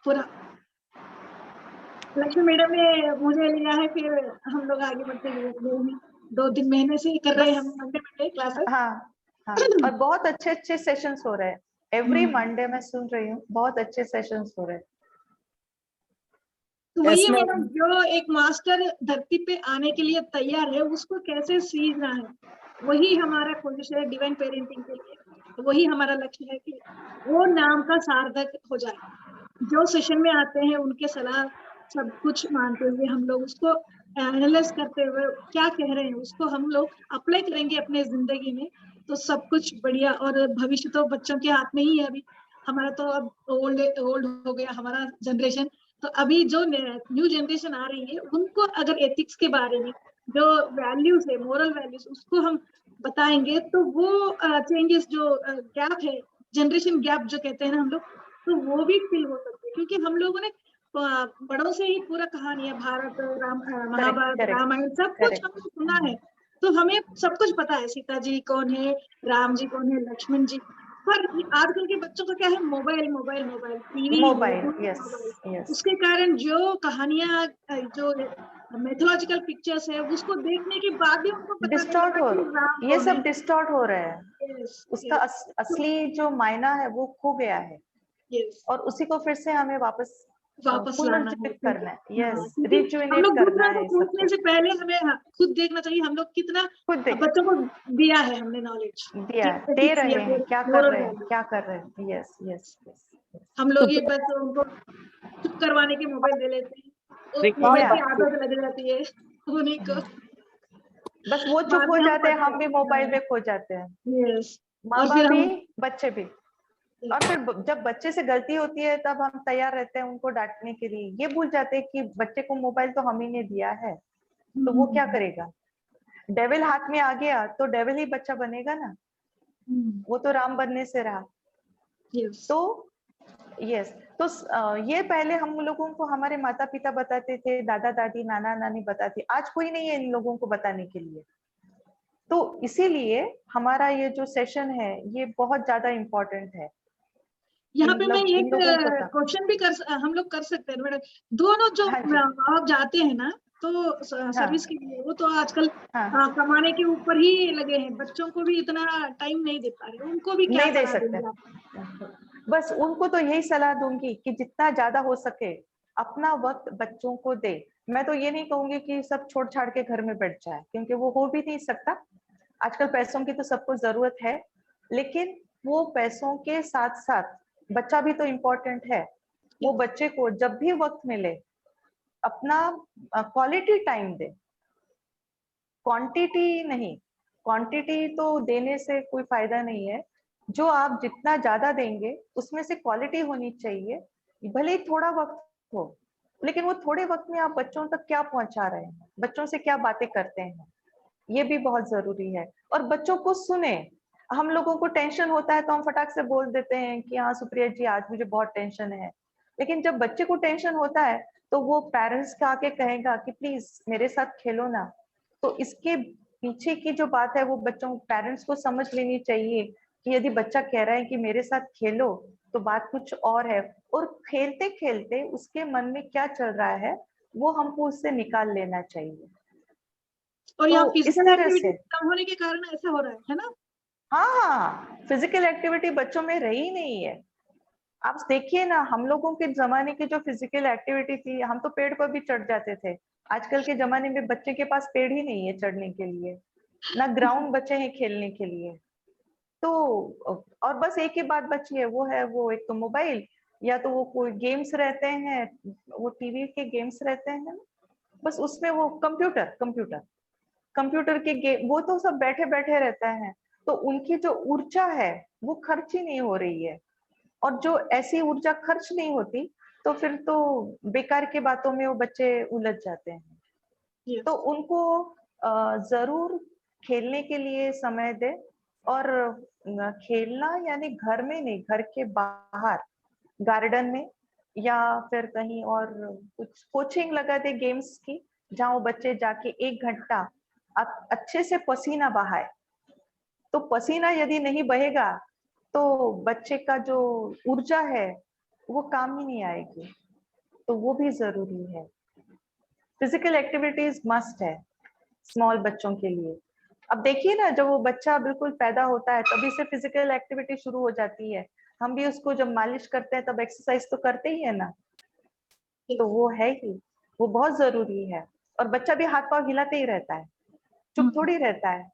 पूरा। लक्ष्मी मैडम ने मुझे लिया है, फिर हम लोग आगे बढ़ते गए। 2-3 महीने से कर रहे हैं हम मंडे क्लासेस। हाँ, और बहुत अच्छे सेशंस हो रहे हैं। एवरी मंडे मैं सुन रही हूँ, बहुत अच्छे सेशंस हो रहे हैं। तो वही मैडम, जो एक मास्टर धरती पे आने के लिए तैयार है, उसको कैसे सीखना है, वही हमारा कोशिश है डिवाइन पेरेंटिंग के लिए। तो वही हमारा लक्ष्य है कि वो नाम का सार्थक हो जाए। जो सेशन में आते हैं उनके सलाह सब कुछ मानते हुए हम लोग उसको एनालाइज करते हुए क्या कह रहे हैं उसको हम लोग अप्लाई करेंगे अपने जिंदगी में, तो सब कुछ बढ़िया। और भविष्य तो बच्चों के हाथ में ही है। अभी हमारा तो अब ओल्ड हो गया हमारा जनरेशन, तो अभी जो न्यू जनरेशन आ रही है उनको अगर एथिक्स के बारे में जो वैल्यूज है, मोरल वैल्यूज, उसको हम बताएंगे तो वो चेंजेस जो गैप है, जनरेशन गैप जो कहते हैं ना हम लोग, तो वो भी फिल हो सकते हैं। क्योंकि हम लोगों ने बड़ों से ही पूरा कहानियां, भारत, महाभारत, रामायण सब कुछ हमने सुना है, तो हमें सब कुछ पता है। सीता जी कौन है, राम जी कौन है, लक्ष्मण जी। पर आजकल के बच्चों को क्या है, mobile mobile mobile, TV, mobile. Yes, उसके कारण जो कहानियां जो मैथोलॉजिकल पिक्चर्स है, उसको देखने के बाद भी उनको पता डिस्टॉर्ट हो, चलेगा कि राम ये कौन सब है। डिस्टॉर्ट हो रहा है, Yes, उसका yes, असली जो मायना है वो खो गया है, yes, और उसी को फिर से हमें वापस वापस लाना है पुनर्जीवित क्योंकि करना है, हाँ, यस, क्योंकि हम रिजुविनेट लोग करना दूसरों है को इस पूछने सबको, से पहले हमें खुद देखना चाहिए हम लोग कितना खुद देख बच्चों को दिया है हमने नॉलेज, दिया है, दे रहे हैं, क्या कर रहे हैं, क्या कर रहे हैं, यस यस यस। हम लोग ये बस उनको चुप करवाने के मोबाइल दे लेते हैं, वो Record मोबाइल की Yeah. आदत लग जाती है उन्हीं को, बस वो चुप बाद हो में जाते हैं, हम पढ़ते भी मोबाइल में खो जाते हैं, यस, माँ और फिर बाप भी, हम बच्चे भी। और फिर जब बच्चे से गलती होती है तब हम तैयार रहते हैं उनको डांटने के लिए, ये भूल जाते हैं कि बच्चे को मोबाइल तो हम ही ने दिया है, तो वो क्या करेगा, डेविल हाथ में आ गया तो डेविल ही बच्चा बनेगा ना, वो तो राम बनने से रहा। यस, तो यस, तो ये पहले हम लोगों को हमारे माता पिता बताते थे, दादा दादी नाना नानी बताते, आज कोई नहीं है इन लोगों को बताने के लिए। तो इसीलिए हमारा ये जो सेशन है ये बहुत ज्यादा इम्पोर्टेंट है। यहाँ पे मैं इन एक लोगों को पता, क्वेश्चन भी हम लोग कर सकते हैं मैडम, दोनों जो हाँ जी, माँ बाप जाते हैं ना तो हाँ सर्विस के लिए, वो तो आजकल हाँ, कमाने के ऊपर ही लगे हैं, बच्चों को भी इतना टाइम नहीं दे पा रहे, उनको भी क्या नहीं दे सलाह सकते। देंगे आप? बस उनको तो यही सलाह दूंगी कि जितना ज्यादा हो सके अपना वक्त बच्चों को दे। मैं तो ये नहीं कहूंगी कि सब छोड़ छाड़ के घर में बैठ जाए, क्योंकि वो हो भी नहीं सकता, आजकल पैसों की तो सबको जरूरत है, लेकिन वो पैसों के साथ साथ बच्चा भी तो इम्पोर्टेंट है। वो बच्चे को जब भी वक्त मिले अपना क्वालिटी टाइम दे, क्वांटिटी नहीं, क्वांटिटी तो देने से कोई फायदा नहीं है, जो आप जितना ज्यादा देंगे उसमें से क्वालिटी होनी चाहिए, भले ही थोड़ा वक्त हो, लेकिन वो थोड़े वक्त में आप बच्चों तक क्या पहुंचा रहे हैं, बच्चों से क्या बातें करते हैं, ये भी बहुत जरूरी है। और बच्चों को सुने, हम लोगों को टेंशन होता है तो हम फटाक से बोल देते हैं कि हाँ सुप्रिया जी आज मुझे बहुत टेंशन है, लेकिन जब बच्चे को टेंशन होता है तो वो पेरेंट्स का आके कहेगा कि प्लीज मेरे साथ खेलो ना, तो इसके पीछे की जो बात है वो बच्चों पेरेंट्स को समझ लेनी चाहिए कि यदि बच्चा कह रहा है कि मेरे साथ खेलो तो बात कुछ और है, और खेलते खेलते उसके मन में क्या चल रहा है वो हमको उससे निकाल लेना चाहिए। और तो यहाँ इस फिजिकल तरह एक्टिविटी से, कम होने के कारण ऐसा हो रहा है ना? हाँ, फिजिकल एक्टिविटी बच्चों में रही नहीं है। आप देखिए ना, हम लोगों के जमाने की जो फिजिकल एक्टिविटी थी, हम तो पेड़ पर भी चढ़ जाते थे, आजकल के जमाने में बच्चे के पास पेड़ ही नहीं है चढ़ने के लिए, ना ग्राउंड बचे हैं खेलने के लिए। तो और बस एक ही बात बची है, वो है वो एक तो मोबाइल, या तो वो कोई गेम्स रहते हैं, वो टीवी के गेम्स रहते हैं, बस उसमें वो कंप्यूटर कंप्यूटर कंप्यूटर के गेम, वो तो सब बैठे बैठे रहता है, तो उनकी जो ऊर्जा है वो खर्च ही नहीं हो रही है, और जो ऐसी ऊर्जा खर्च नहीं होती तो फिर तो बेकार की बातों में वो बच्चे उलझ जाते हैं। Yes. तो उनको जरूर खेलने के लिए समय दे, और खेलना यानी घर में नहीं, घर के बाहर गार्डन में या फिर कहीं और कुछ कोचिंग लगा दे गेम्स की, जहाँ वो बच्चे जाके 1 घंटा अच्छे से पसीना बहाए। तो पसीना यदि नहीं बहेगा तो बच्चे का जो ऊर्जा है वो काम ही नहीं आएगी, तो वो भी जरूरी है। फिजिकल एक्टिविटीज मस्ट है स्मॉल बच्चों के लिए। अब देखिए ना, जब वो बच्चा बिल्कुल पैदा होता है तभी से फिजिकल एक्टिविटी शुरू हो जाती है, हम भी उसको जब मालिश करते हैं तब एक्सरसाइज तो करते ही है ना, तो वो है ही, वो बहुत जरूरी है। और बच्चा भी हाथ पांव हिलाते ही रहता है, चुप थोड़ी रहता है,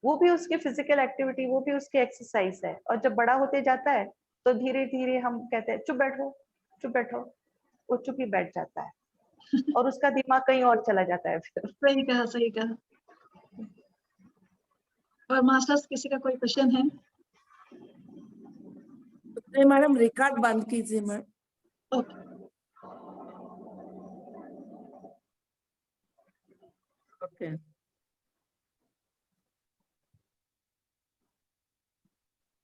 वो भी उसकी फिजिकल एक्टिविटी, वो भी उसकी एक्सरसाइज है। और जब बड़ा होते जाता है तो धीरे धीरे हम कहते हैं चुप बैठो चुप बैठो, वो चुप ही बैठ जाता है और उसका दिमाग कहीं और चला जाता है फिर। सही कहा, सही कहा। और मास्टर्स किसी का कोई क्वेश्चन है? मैडम रिकॉर्ड बंद कीजिए मैडम। Okay, okay.